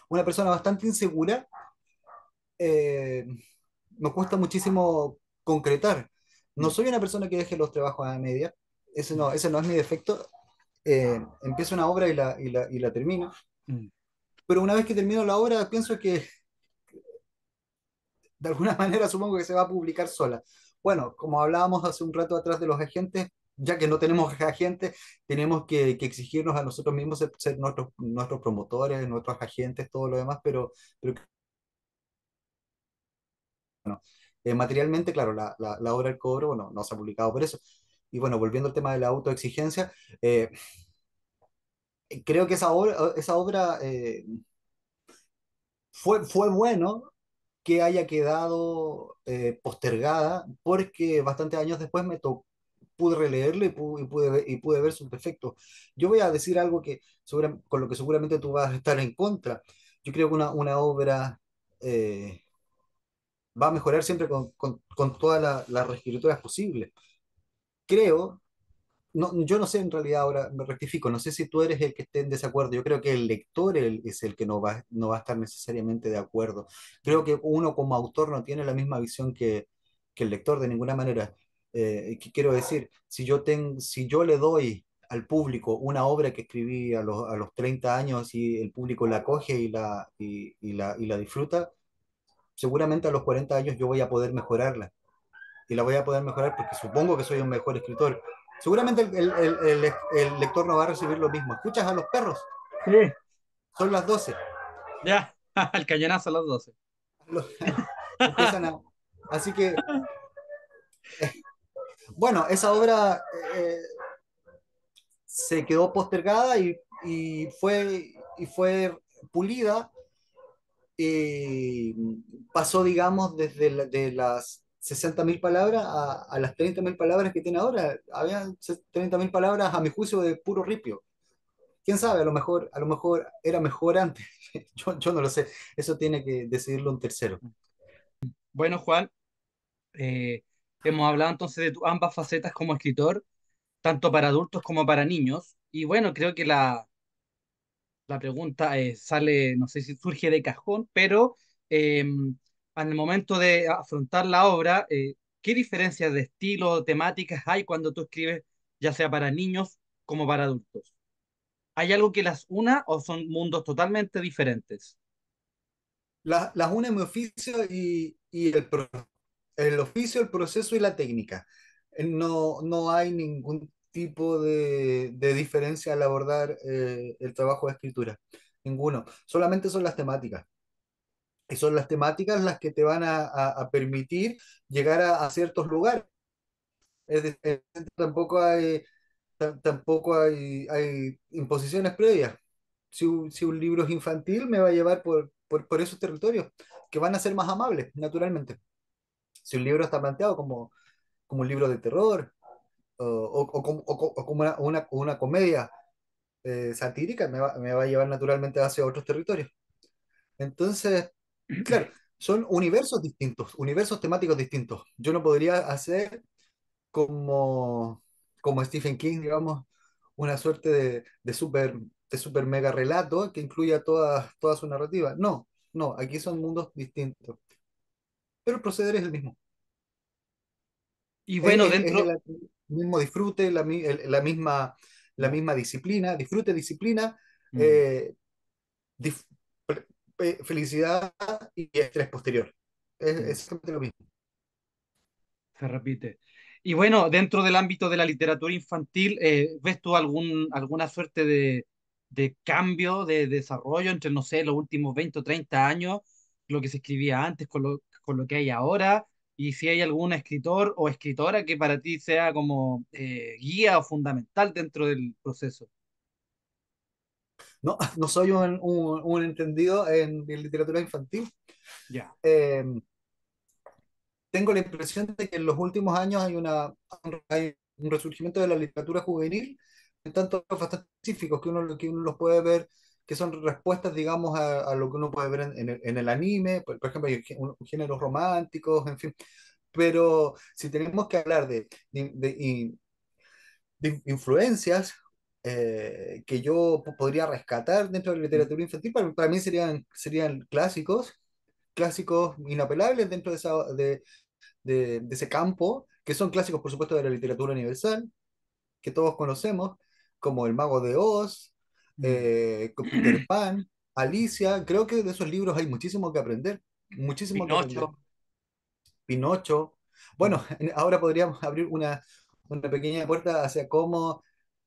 una persona bastante insegura. eh, Me cuesta muchísimo concretar. No Mm, soy una persona que deje los trabajos a media. mm, Ese no es mi defecto. Empiezo una obra y la termino. mm. Pero una vez que termino la obra, pienso que de alguna manera supongo que se va a publicar sola. Bueno, como hablábamos hace un rato atrás de los agentes, ya que no tenemos agentes, tenemos que exigirnos a nosotros mismos ser nuestros promotores, nuestros agentes, todo lo demás, pero materialmente, claro, la obra del cobro, bueno, no se ha publicado por eso. Y bueno, volviendo al tema de la autoexigencia, eh, creo que esa obra fue bueno que haya quedado postergada, porque bastantes años después pude releerlo y pude ver sus defectos. Yo voy a decir algo con lo que seguramente tú vas a estar en contra. Yo creo que una obra eh, va a mejorar siempre con todas las reescrituras posibles. Creo, no, yo no sé en realidad, ahora me rectifico, no sé si tú eres el que esté en desacuerdo. Yo creo que el lector es el que no va a estar necesariamente de acuerdo. Creo que uno como autor no tiene la misma visión que el lector de ninguna manera. ¿Qué quiero decir? Si yo le doy al público una obra que escribí a los 30 años y el público la coge y la disfruta, seguramente a los 40 años yo voy a poder mejorarla y la voy a poder mejorar porque supongo que soy un mejor escritor. Seguramente el lector no va a recibir lo mismo. ¿Escuchas a los perros? Sí. Son las 12. Ya, el cañonazo a las 12. Los- empiezan a... Así que, bueno, esa obra se quedó postergada y fue pulida. Pasó, digamos, de las 60.000 palabras a las 30.000 palabras que tiene ahora. Había 30.000 palabras, a mi juicio, de puro ripio. Quién sabe, a lo mejor era mejor antes. Yo no lo sé. Eso tiene que decidirlo un tercero. Bueno, Juan, hemos hablado entonces de ambas facetas como escritor, tanto para adultos como para niños. Y bueno, creo que la pregunta sale, no sé si surge de cajón, pero eh, en el momento de afrontar la obra, ¿qué diferencias de estilo, temáticas hay cuando tú escribes, ya sea para niños como para adultos? ¿Hay algo que las una o son mundos totalmente diferentes? Las une mi oficio y el oficio, el proceso y la técnica. No hay ningún tipo de diferencia al abordar el trabajo de escritura. Ninguno. Solamente son las temáticas. Y son las temáticas las que te van a permitir llegar a ciertos lugares. Tampoco hay, hay imposiciones previas. Si un libro es infantil, me va a llevar por esos territorios que van a ser más amables, naturalmente. Si un libro está planteado como un libro de terror o como una comedia satírica, me va a llevar naturalmente hacia otros territorios. Entonces, claro, son universos distintos, universos temáticos distintos. Yo no podría hacer como, como Stephen King, digamos, una suerte de super mega relato que incluya toda su narrativa. No, no, aquí son mundos distintos, pero el proceder es el mismo. Y bueno, Es dentro, el mismo disfrute, la misma disciplina, disfrute, disciplina, mm, eh, dif- felicidad y estrés posterior. Es mm, exactamente lo mismo. se repite. Y bueno, dentro del ámbito de la literatura infantil, ¿ves tú alguna suerte de cambio, de desarrollo entre, no sé, los últimos 20 o 30 años, lo que se escribía antes con lo que hay ahora? Y si hay algún escritor o escritora que para ti sea como guía o fundamental dentro del proceso. No, no soy un entendido en literatura infantil. Ya. Eh, Tengo la impresión de que en los últimos años hay un resurgimiento de la literatura juvenil, en tanto bastante específicos que uno los puede ver, que son respuestas, digamos, a lo que uno puede ver en el anime, por ejemplo, hay géneros románticos, en fin. Pero si tenemos que hablar de influencias que yo podría rescatar dentro de la Mm, literatura infantil, para mí serían clásicos, clásicos inapelables dentro de ese campo, que son clásicos, por supuesto, de la literatura universal, que todos conocemos, como El Mago de Oz, mm. con Peter Pan, Alicia. Creo que de esos libros hay muchísimo que aprender, muchísimo que aprender. Pinocho. Pinocho. Mm, Bueno, ahora podríamos abrir una pequeña puerta hacia cómo,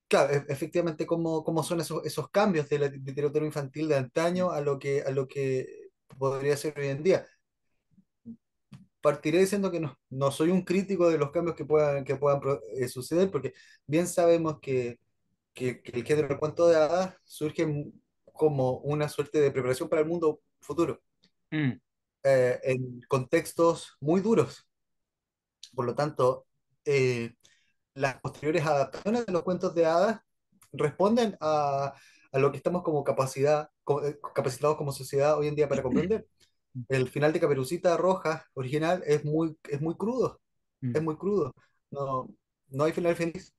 claro, efectivamente, cómo son esos cambios de la literatura infantil de mm, antaño a lo que podría ser hoy en día. Partiré diciendo que no soy un crítico de los cambios que puedan suceder, porque bien sabemos que el género del cuento de hadas surge como una suerte de preparación para el mundo futuro, mm. en contextos muy duros. Por lo tanto, las posteriores adaptaciones de los cuentos de hadas responden a lo que estamos como capacitados como sociedad hoy en día para comprender. El final de Caperucita Roja original es muy crudo, es Mm, muy crudo. No, no hay final feliz.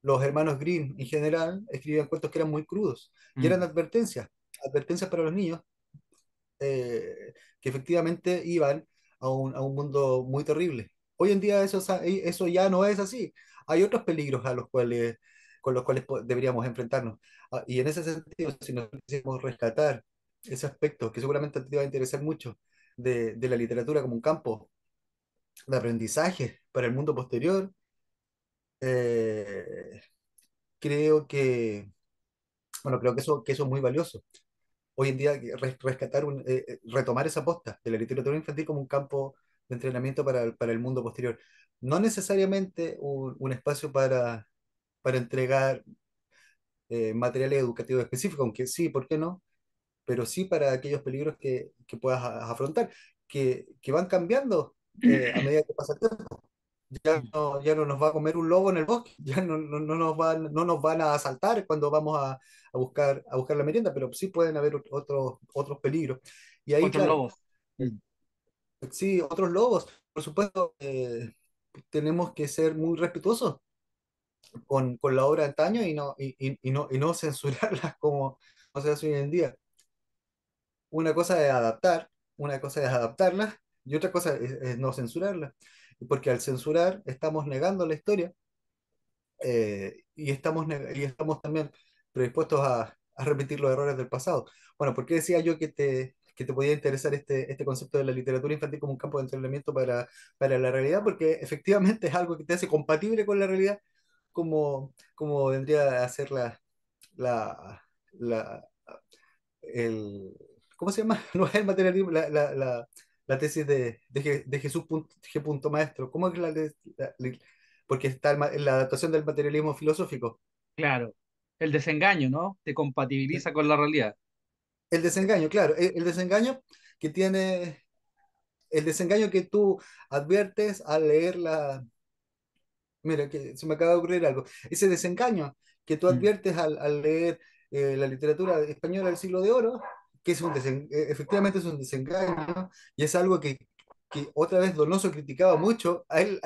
Los hermanos Grimm, en general, escribían cuentos que eran muy crudos y eran mm, advertencias para los niños que efectivamente iban a un mundo muy terrible. Hoy en día eso ya no es así. Hay otros peligros con los cuales deberíamos enfrentarnos. Y en ese sentido, si nos quisiéramos rescatar ese aspecto que seguramente te va a interesar mucho de la literatura como un campo de aprendizaje para el mundo posterior, eh, creo creo que eso es muy valioso. Hoy en día rescatar retomar esa posta de la literatura infantil como un campo de entrenamiento para el mundo posterior. No necesariamente un espacio para entregar materiales educativos específicos, aunque sí, ¿por qué no? Pero sí para aquellos peligros que puedas afrontar, que van cambiando a medida que pasa el tiempo. mm. Ya no nos va a comer un lobo en el bosque, ya no nos van a asaltar cuando vamos a buscar la merienda, pero sí pueden haber otros peligros. Y ahí, Otros claro, lobos. Mm, sí, otros lobos, por supuesto, tenemos que ser muy respetuosos con la obra de antaño y no censurarlas como se hace hoy en día. Una cosa es adaptar, una cosa es adaptarlas y otra cosa es no censurarlas. Porque al censurar estamos negando la historia y estamos también predispuestos a repetir los errores del pasado. Bueno, ¿por qué decía yo que te podía interesar este concepto de la literatura infantil como un campo de entrenamiento para la realidad? Porque efectivamente es algo que te hace compatible con la realidad, como vendría a ser la, la, el, ¿cómo se llama? No es el materialismo, la tesis de Jesús G. Maestro. ¿Cómo es porque está la adaptación del materialismo filosófico? Claro. El desengaño, ¿no? Te compatibiliza con la realidad. El desengaño, claro, el desengaño que tiene, el desengaño que tú adviertes al leer mira, que se me acaba de ocurrir algo. Ese desengaño que tú Mm, adviertes al leer la literatura española del siglo de oro, que es efectivamente es un desengaño, y es algo que otra vez Donoso criticaba mucho. A él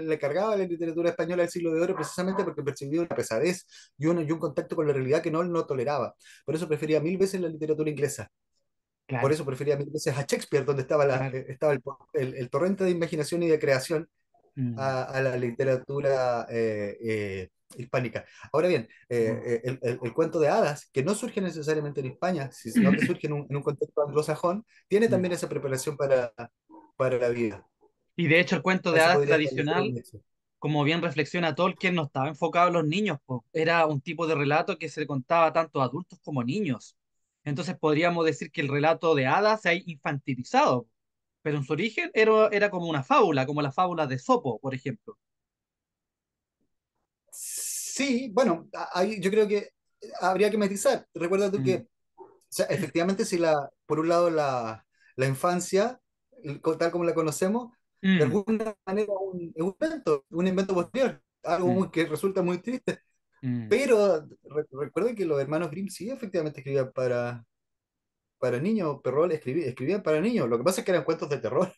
le cargaba la literatura española del siglo de oro precisamente porque percibía una pesadez y un contacto con la realidad que él no toleraba. Por eso prefería mil veces la literatura inglesa. Por claro, eso prefería mil veces a Shakespeare, donde claro. estaba el torrente de imaginación y de creación Mm, a la literatura hispánica. Ahora bien, el cuento de hadas, que no surge necesariamente en España, sino que surge en un contexto anglosajón, tiene mm. también esa preparación para la vida. Y de hecho el cuento A de eso hadas podría establecer un tradicional, nexo. como bien reflexiona Tolkien, no estaba enfocado en los niños, po. Era un tipo de relato que se contaba tanto a adultos como niños. Entonces podríamos decir que el relato de hadas se ha infantilizado, pero en su origen era como una fábula, como la fábula de Sopo, por ejemplo. Sí, bueno, ahí yo creo que habría que matizar. Recuerda tú Mm, que, o sea, efectivamente, si por un lado la infancia, tal como la conocemos, de mm, alguna manera es un invento posterior, algo mm, que resulta muy triste. mm, Pero recuerden que los hermanos Grimm sí efectivamente escribían para niños, Perrault escribían para niños. Lo que pasa es que eran cuentos de terror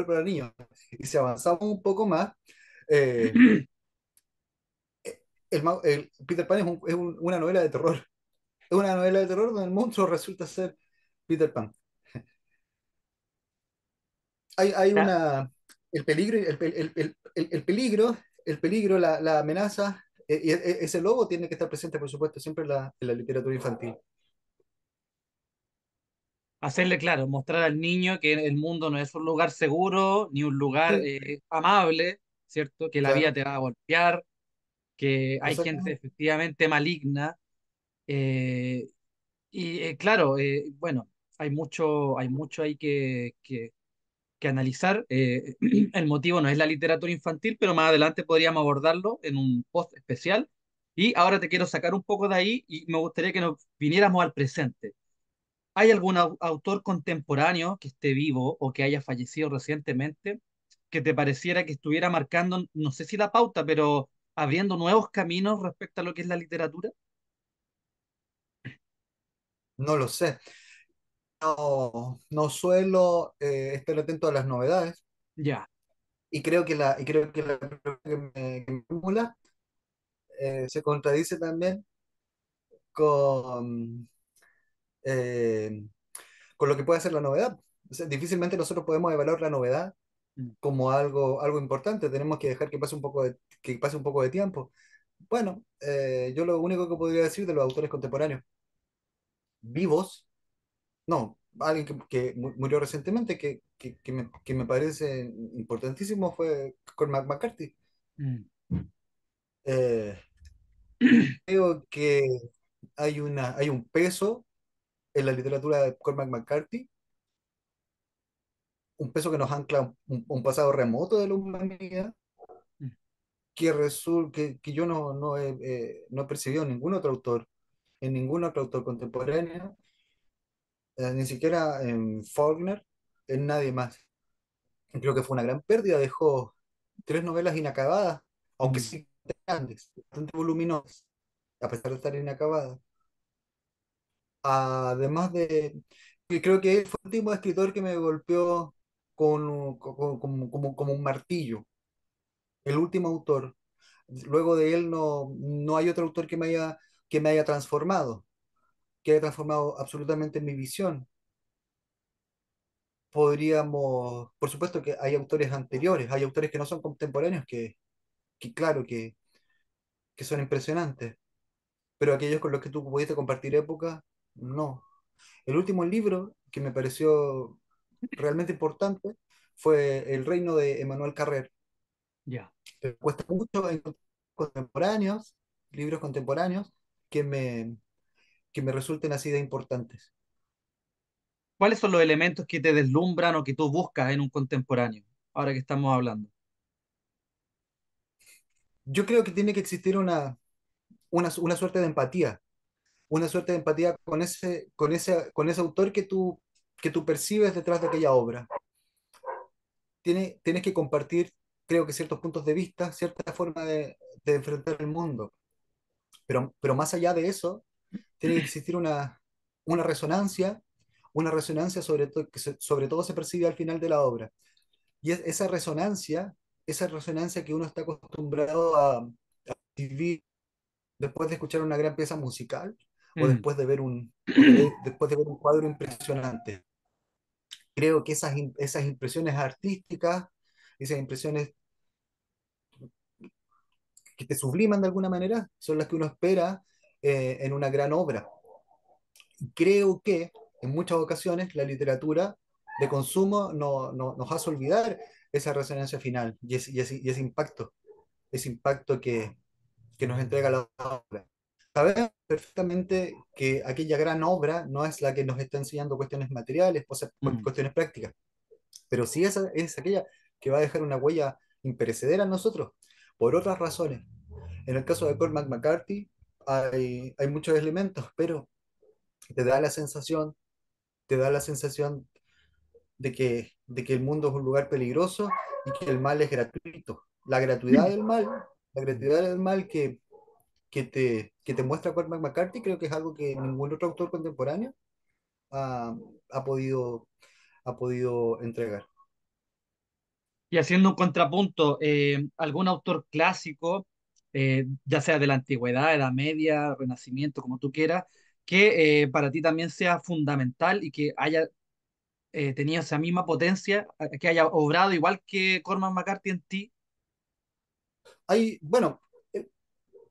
para niños. Y si avanzamos un poco más, eh, mm. Peter Pan una novela de terror. Es una novela de terror donde el monstruo resulta ser Peter Pan. Hay Ya. el peligro, el peligro, la amenaza, ese lobo tiene que estar presente, por supuesto, siempre en la literatura infantil. Hacerle claro, mostrar al niño que el mundo no es un lugar seguro ni un lugar Sí, amable, ¿cierto? Que la vida claro, te va a golpear, que hay gente exactamente. efectivamente maligna. eh, claro, bueno, hay mucho ahí que analizar. El motivo no es la literatura infantil, pero más adelante podríamos abordarlo en un post especial. Y ahora te quiero sacar un poco de ahí y me gustaría que nos viniéramos al presente. ¿Hay algún autor contemporáneo que esté vivo o que haya fallecido recientemente que te pareciera que estuviera marcando, no sé si la pauta, pero abriendo nuevos caminos respecto a lo que es la literatura? No lo sé. No suelo estar atento a las novedades Ya. y creo que la pregunta que me formula se contradice también con, eh, con lo que puede ser la novedad. O sea, difícilmente nosotros podemos evaluar la novedad Mm, como algo importante. Tenemos que dejar que pase un poco de tiempo. Bueno, yo lo único que podría decir de los autores contemporáneos vivos, no, alguien que murió recientemente, que me parece importantísimo fue Cormac McCarthy. mm, Eh, creo que hay un peso en la literatura de Cormac McCarthy, un peso que nos ancla a un pasado remoto de la humanidad, mm, que yo no he percibido en ningún otro autor contemporáneo, ni siquiera en Faulkner, en nadie más. Creo que fue una gran pérdida, dejó tres novelas inacabadas, aunque mm, sí grandes, bastante voluminosas, a pesar de estar inacabadas. Además que creo que él fue el último escritor que me golpeó como un martillo, el último autor. Luego de él no hay otro autor que me haya transformado, que haya transformado absolutamente mi visión. Podríamos, por supuesto que hay autores anteriores, hay autores que no son contemporáneos claro, que son impresionantes, pero aquellos con los que tú pudiste compartir época, no. El último libro que me pareció realmente importante fue El reino de Emmanuel Carrère. Ya. Pero cuesta mucho encontrar contemporáneos, libros contemporáneos, que me, que me resulten así de importantes. ¿Cuáles son los elementos que te deslumbran o que tú buscas en un contemporáneo? Ahora que estamos hablando. Yo creo que tiene que existir una suerte de empatía, una suerte de empatía con ese autor que tú percibes detrás de aquella obra. Tienes que compartir, creo que ciertos puntos de vista, cierta forma de enfrentar el mundo. Pero más allá de eso, tiene que existir una resonancia sobre todo se percibe al final de la obra. Y esa resonancia que uno está acostumbrado a vivir después de escuchar una gran pieza musical o Mm. después de ver un cuadro impresionante. Creo que esas impresiones artísticas, esas impresiones que te subliman de alguna manera, son las que uno espera en una gran obra. Creo que en muchas ocasiones la literatura de consumo nos hace olvidar esa resonancia final y ese impacto que nos entrega la obra. Sabemos perfectamente que aquella gran obra no es la que nos está enseñando cuestiones materiales, Mm. cuestiones prácticas, pero sí es aquella que va a dejar una huella imperecedera en nosotros, por otras razones. En el caso de Cormac McCarthy hay muchos elementos, pero te da la sensación, te da la sensación de que el mundo es un lugar peligroso y que el mal es gratuito. La gratuidad del mal que te muestra Cormac McCarthy, creo que es algo que ningún otro autor contemporáneo ha, ha podido, ha podido entregar. Y haciendo un contrapunto, algún autor clásico, ya sea de la antigüedad, Edad Media, Renacimiento, como tú quieras, que para ti también sea fundamental y que haya tenido esa misma potencia, que haya obrado igual que Cormac McCarthy en ti. Bueno, eh,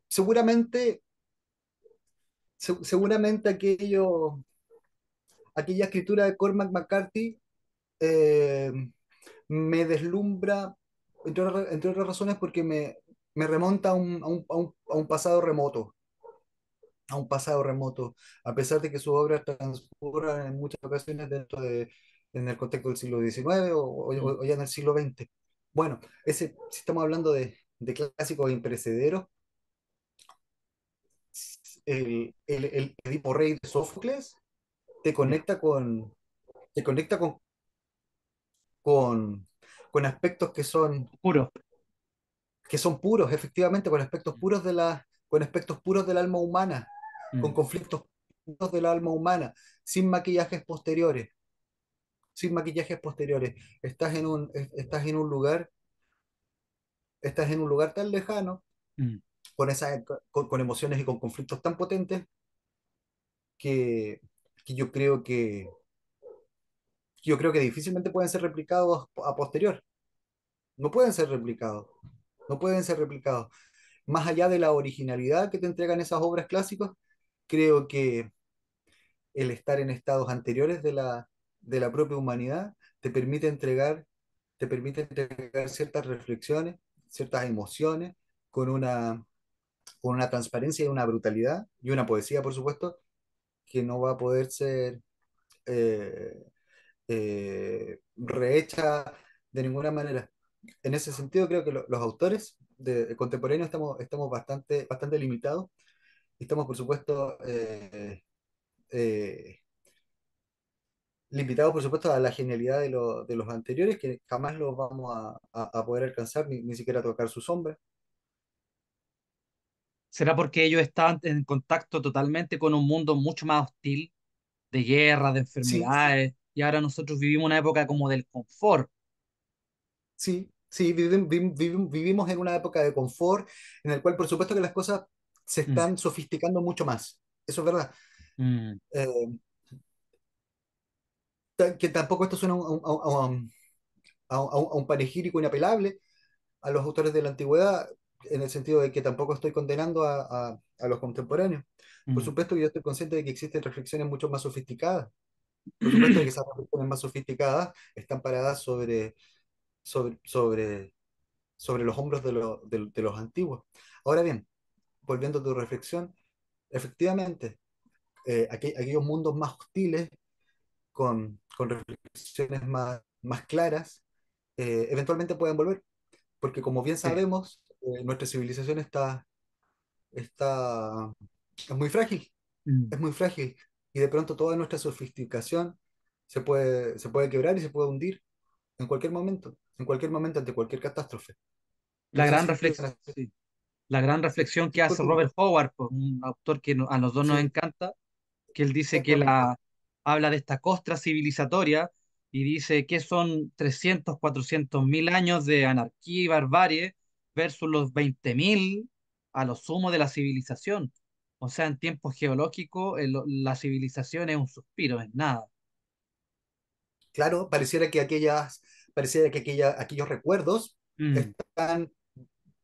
seguramente, seguramente aquella escritura de Cormac McCarthy eh, me deslumbra, entre otras razones, porque me remonta a un pasado remoto, a pesar de que sus obras transcurran en muchas ocasiones en el contexto del siglo XIX Mm. o ya en el siglo XX. Bueno, si estamos hablando de clásicos imperecederos, el Edipo Rey de Sófocles te Ya. conecta te conecta con, con aspectos Puro. que son puros, efectivamente, con aspectos puros del alma humana, con Mm. conflictos puros del alma humana, sin maquillajes posteriores, sin maquillajes posteriores. Estás en un lugar, estás en un lugar tan lejano, Mm. con emociones y con conflictos tan potentes que, que yo creo yo creo que difícilmente pueden ser replicados a posterior. No pueden ser replicados. No pueden ser replicados. Más allá de la originalidad que te entregan esas obras clásicas, creo que el estar en estados anteriores de la propia humanidad te permite entregar ciertas reflexiones, ciertas emociones, con con una transparencia y una brutalidad, y una poesía, por supuesto, que no va a poder ser eh, rehecha de ninguna manera. En ese sentido, creo que los autores contemporáneos estamos bastante limitados. Estamos, por supuesto, eh, limitados, por supuesto, a la genialidad de los anteriores, que jamás los vamos a poder alcanzar, ni siquiera tocar su sombra. ¿Será porque ellos estaban en contacto totalmente con un mundo mucho más hostil, de guerra, de Sí, enfermedades, y ahora nosotros vivimos una época como del confort? sí, Sí, vivimos en una época de confort en el cual por supuesto que las cosas se Mm, están sofisticando mucho más. Eso es verdad. mm, Eh, que tampoco esto suena a un panegírico inapelable a los autores de la antigüedad, en el sentido de que tampoco estoy condenando a los contemporáneos. Por mm. supuesto que yo estoy consciente de que existen reflexiones mucho más sofisticadas. Por supuesto que esas reflexiones más sofisticadas están paradas sobre, sobre, sobre los hombros de los antiguos. Ahora bien, volviendo a tu reflexión, efectivamente, aquellos mundos más hostiles, con reflexiones más claras, eventualmente pueden volver, porque como bien Sí. sabemos, nuestra civilización está, Mm, es muy frágil, y de pronto toda nuestra sofisticación se puede quebrar y se puede hundir en cualquier momento ante cualquier catástrofe. La No sé gran si están reflexión, sí. La gran reflexión que sí, hace continúa. Robert Howard, pues, un autor que a los dos nos Sí, encanta, que él dice que exactamente. habla de esta costra civilizatoria y dice que son 300, 400 mil años de anarquía y barbarie versus los 20.000 a lo sumo de la civilización. O sea, en tiempos geológicos, la civilización es un suspiro, es nada. Claro, pareciera que aquellos recuerdos Mm, están,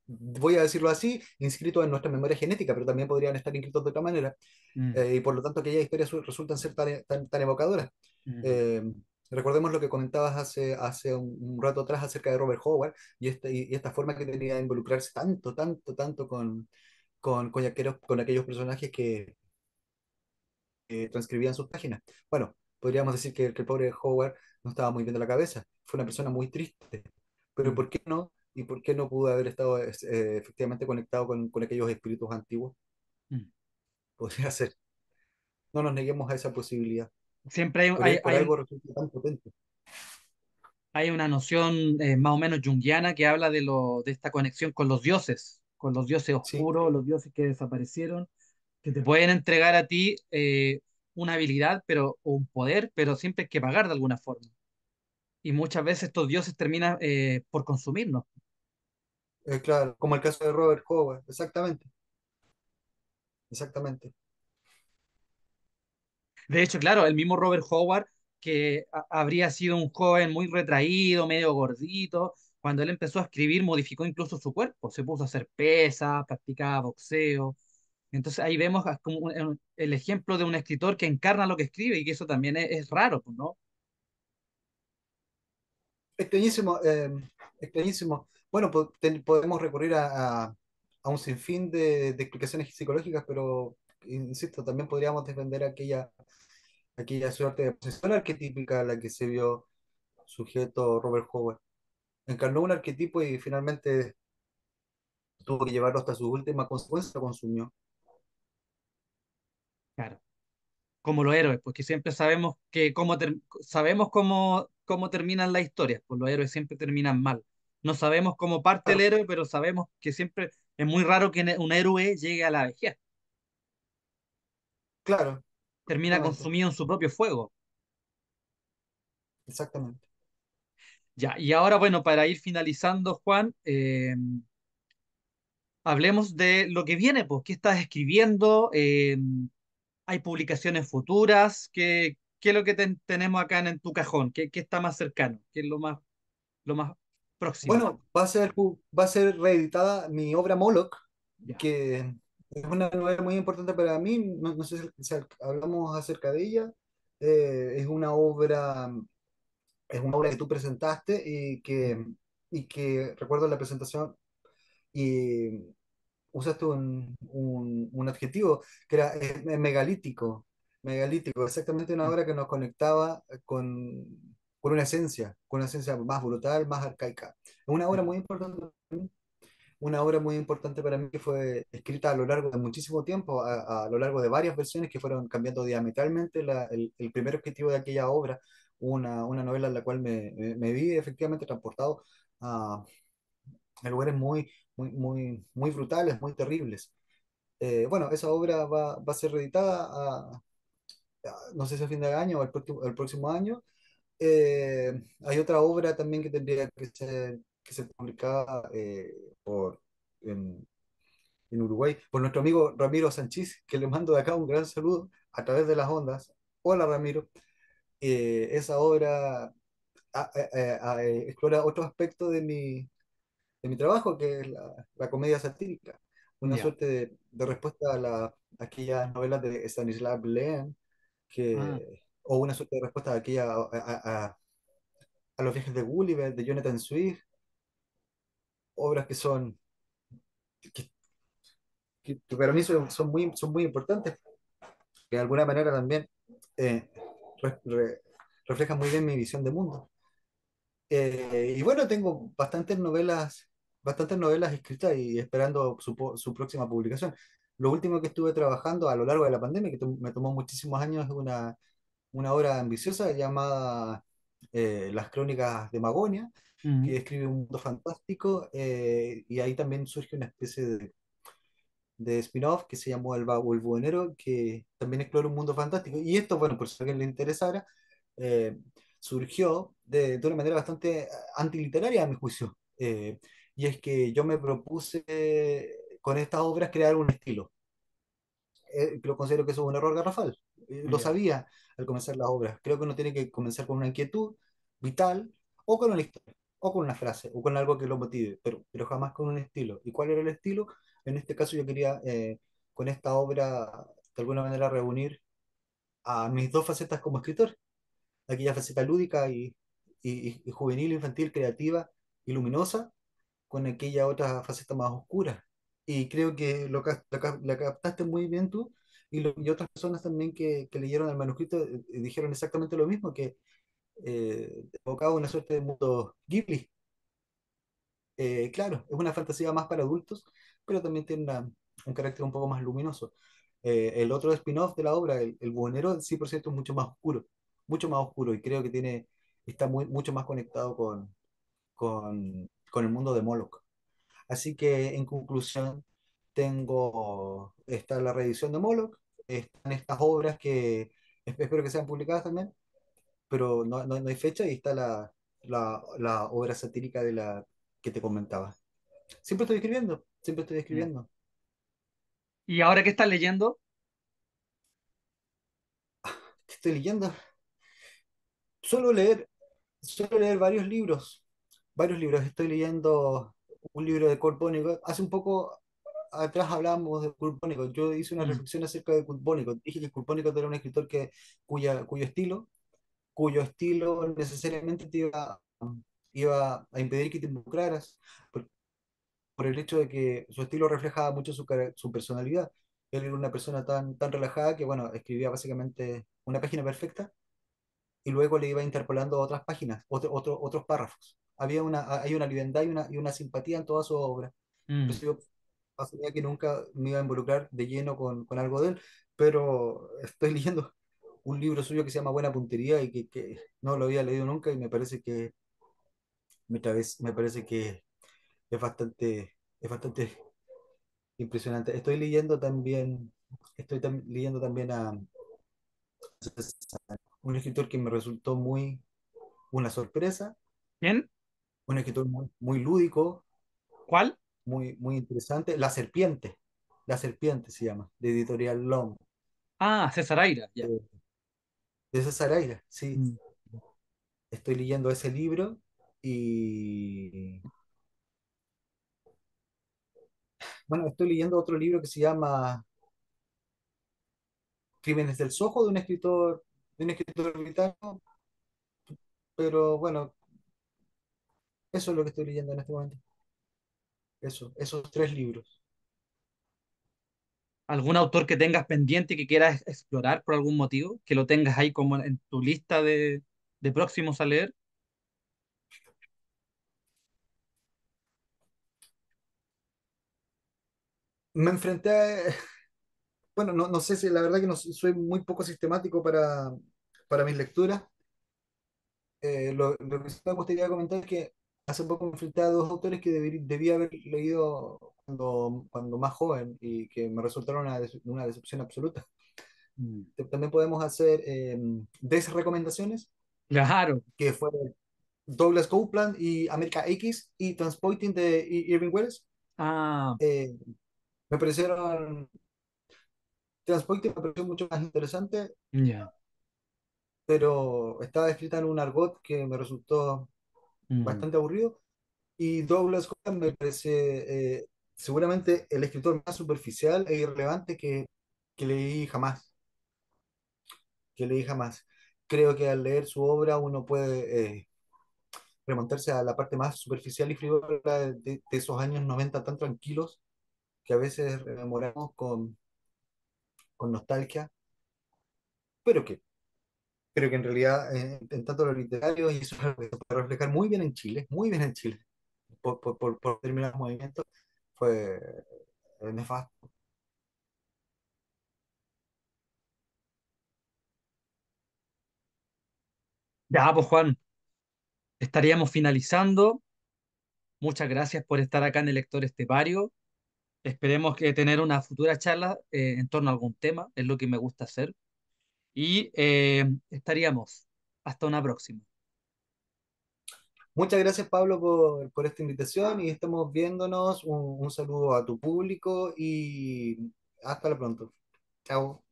voy a decirlo así, inscritos en nuestra memoria genética, pero también podrían estar inscritos de otra manera, mm, y por lo tanto aquellas historias resultan ser tan evocadoras. mm, Eh, Recordemos lo que comentabas hace un rato atrás acerca de Robert Howard y esta forma que tenía de involucrarse tanto con aquellos personajes que transcribían sus páginas. Bueno, podríamos decir que el pobre Howard no estaba muy bien de la cabeza, fue una persona muy triste, pero mm, ¿por qué no? ¿Y por qué no pudo haber estado efectivamente conectado con aquellos espíritus antiguos? mm. Podría ser. No nos neguemos a esa posibilidad. Siempre hay, Por, hay, por hay algo resulta tan potente. hay una noción más o menos junguiana que habla de esta conexión con los dioses Sí, oscuros, los dioses que desaparecieron, que te pueden entregar a ti una habilidad pero, o un poder, pero siempre hay que pagar de alguna forma. Y muchas veces estos dioses terminan por consumirnos. claro, como el caso de Robert Howard, exactamente, exactamente. De hecho, claro, el mismo Robert Howard, que habría sido un joven muy retraído, medio gordito, cuando él empezó a escribir modificó incluso su cuerpo, se puso a hacer pesas, practicaba boxeo. Entonces ahí vemos como el ejemplo de un escritor que encarna lo que escribe y que eso también es raro, pues, ¿no? Extrañísimo, extrañísimo. Bueno, podemos recurrir a un sinfín de explicaciones psicológicas, pero insisto, también podríamos defender aquella suerte de posesión arquetípica a la que se vio sujeto Robert Howard. Encarnó un arquetipo y finalmente tuvo que llevarlo hasta su última consecuencia, lo consumió. Claro. Como los héroes, porque siempre sabemos que sabemos cómo terminan las historias, pues los héroes siempre terminan mal. No sabemos cómo parte el Claro, héroe, pero sabemos que siempre es muy raro que un héroe llegue a la vejez, claro, termina exactamente, consumido en su propio fuego. exactamente. Ya, y ahora, bueno, para ir finalizando, Juan, hablemos de lo que viene, pues, ¿qué estás escribiendo? ¿Hay publicaciones futuras? ¿Qué es lo que tenemos acá en tu cajón? ¿Qué está más cercano? ¿Qué es lo más próximo? Bueno, va a ser reeditada mi obra Moloch, Ya. que es una novela muy importante para mí. No sé si hablamos acerca de ella. Es es una obra que tú presentaste y que recuerdo la presentación y usaste un adjetivo que era megalítico. Megalítico, exactamente una Mm, obra que nos conectaba con una esencia más brutal, más arcaica. Es una obra mm, muy importante para mí, una obra muy importante para mí que fue escrita a lo largo de muchísimo tiempo, a lo largo de varias versiones que fueron cambiando diametralmente el primer objetivo de aquella obra, una novela en la cual me vi efectivamente transportado a lugares muy brutales, muy terribles. Bueno, esa obra va a ser reeditada no sé si a fin de año o el próximo año. Hay otra obra también que tendría que ser que se publicaba por, en, en Uruguay por nuestro amigo Ramiro Sanchís, que le mando de acá un gran saludo a través de las ondas. Hola Ramiro. Esa obra explora otro aspecto de mi trabajo, que es la comedia satírica, una Ya. suerte de respuesta a aquellas novelas de Stanislav Lem, Ah, o una suerte de respuesta a, a los viajes de Gulliver, de Jonathan Swift, obras que son, que, que para mí son muy importantes, que de alguna manera también eh, re- re- reflejan muy bien mi visión de mundo. Y bueno, tengo bastantes novelas escritas y esperando su próxima publicación. Lo último que estuve trabajando a lo largo de la pandemia, que me tomó muchísimos años, es una obra ambiciosa llamada Las Crónicas de Magonia, mm, que describe un mundo fantástico, y ahí también surge una especie de spin-off que se llamó El Vago el Buhonero, que también explora un mundo fantástico. Y esto, bueno, por si a alguien le interesara, eh, surgió de una manera bastante antiliteraria, a mi juicio. Y es que yo me propuse con estas obras crear un estilo. Pero considero que eso es un error garrafal. Lo ya. sabía al comenzar las obras. Creo que uno tiene que comenzar con una inquietud vital, o con una historia, o con una frase, o con algo que lo motive, pero jamás con un estilo. ¿Y cuál era el estilo? En este caso yo quería, con esta obra, de alguna manera reunir a mis dos facetas como escritor, aquella faceta lúdica y juvenil, infantil, creativa y luminosa, con aquella otra faceta más oscura. Y creo que la captaste muy bien tú, y otras personas también que leyeron el manuscrito dijeron exactamente lo mismo, que evocaba una suerte de mundo Ghibli. Claro, es una fantasía más para adultos, pero también tiene un carácter un poco más luminoso. El otro spin-off de la obra, el Buhonero, sí, por cierto, es mucho más oscuro, y creo que está mucho más conectado con el mundo de Moloch. Así que, en conclusión, está la reedición de Moloch, están estas obras que espero que sean publicadas también, pero no hay fecha, y está la obra satírica de la que te comentaba. Siempre estoy Ya. escribiendo. ¿Y ahora qué estás leyendo? ¿Qué estoy leyendo? Suelo leer, suelo leer varios libros. Estoy leyendo un libro de Kurt Vonnegut. Hace un poco atrás hablábamos de Kurt Vonnegut. Yo hice una Mm, reflexión acerca de Kurt Vonnegut. Dije que Kurt Vonnegut era un escritor cuyo estilo necesariamente iba a impedir que te involucraras, por el hecho de que su estilo reflejaba mucho su personalidad. Él era una persona tan relajada que, bueno, escribía básicamente una página perfecta, y luego le iba interpolando otras páginas, otros párrafos. Hay una liviandad y una simpatía en toda su obra. Por mm. eso yo asumía que nunca me iba a involucrar de lleno con algo de él, pero estoy leyendo un libro suyo que se llama Buena Puntería, y que no lo había leído nunca, y me parece que es bastante impresionante. Leyendo también a un escritor que me resultó una sorpresa, ¿Quién? un escritor muy lúdico, ¿Cuál? muy interesante. La Serpiente se llama, de Editorial Long, Ah, César Aira, ya. de, de César Aira. Sí, Mm. estoy leyendo ese libro, y bueno, estoy leyendo otro libro que se llama Crímenes del Soho, de un escritor británico, pero bueno, eso es lo que estoy leyendo en este momento. Esos tres libros. ¿Algún autor que tengas pendiente y que quieras explorar por algún motivo? Que lo tengas ahí como en tu lista de próximos a leer. Me enfrenté bueno, no sé si la verdad que no soy muy poco sistemático para mis lecturas. Lo que sí me gustaría comentar es que hace poco me enfrenté a dos autores que debía haber leído cuando más joven, y que me resultaron una decepción absoluta. Mm. También podemos hacer desrecomendaciones, Claro. que fue Douglas Coupland y America X y Transporting de Irving Wells. Ah, eh, Me parecieron, Transporting me pareció mucho más interesante, ya. pero estaba escrita en un argot que me resultó Mm. bastante aburrido. Y Douglas Coupland me parece seguramente el escritor más superficial e irrelevante que leí jamás, que leí jamás. Creo que al leer su obra uno puede remontarse a la parte más superficial y frívola de esos años 90 tan tranquilos que a veces rememoramos con nostalgia, pero que en realidad en tanto lo literario y eso es algo que se puede reflejar muy bien en Chile, muy bien en Chile, por determinados movimientos, fue nefasto. Ya, pues Juan, estaríamos finalizando. Muchas gracias por estar acá en el Lector Estepario. Esperemos que tener una futura charla en torno a algún tema, es lo que me gusta hacer. Y estaríamos. Hasta una próxima. Muchas gracias, Pablo, por esta invitación y estamos viéndonos. Un saludo a tu público y hasta la pronto. Chao.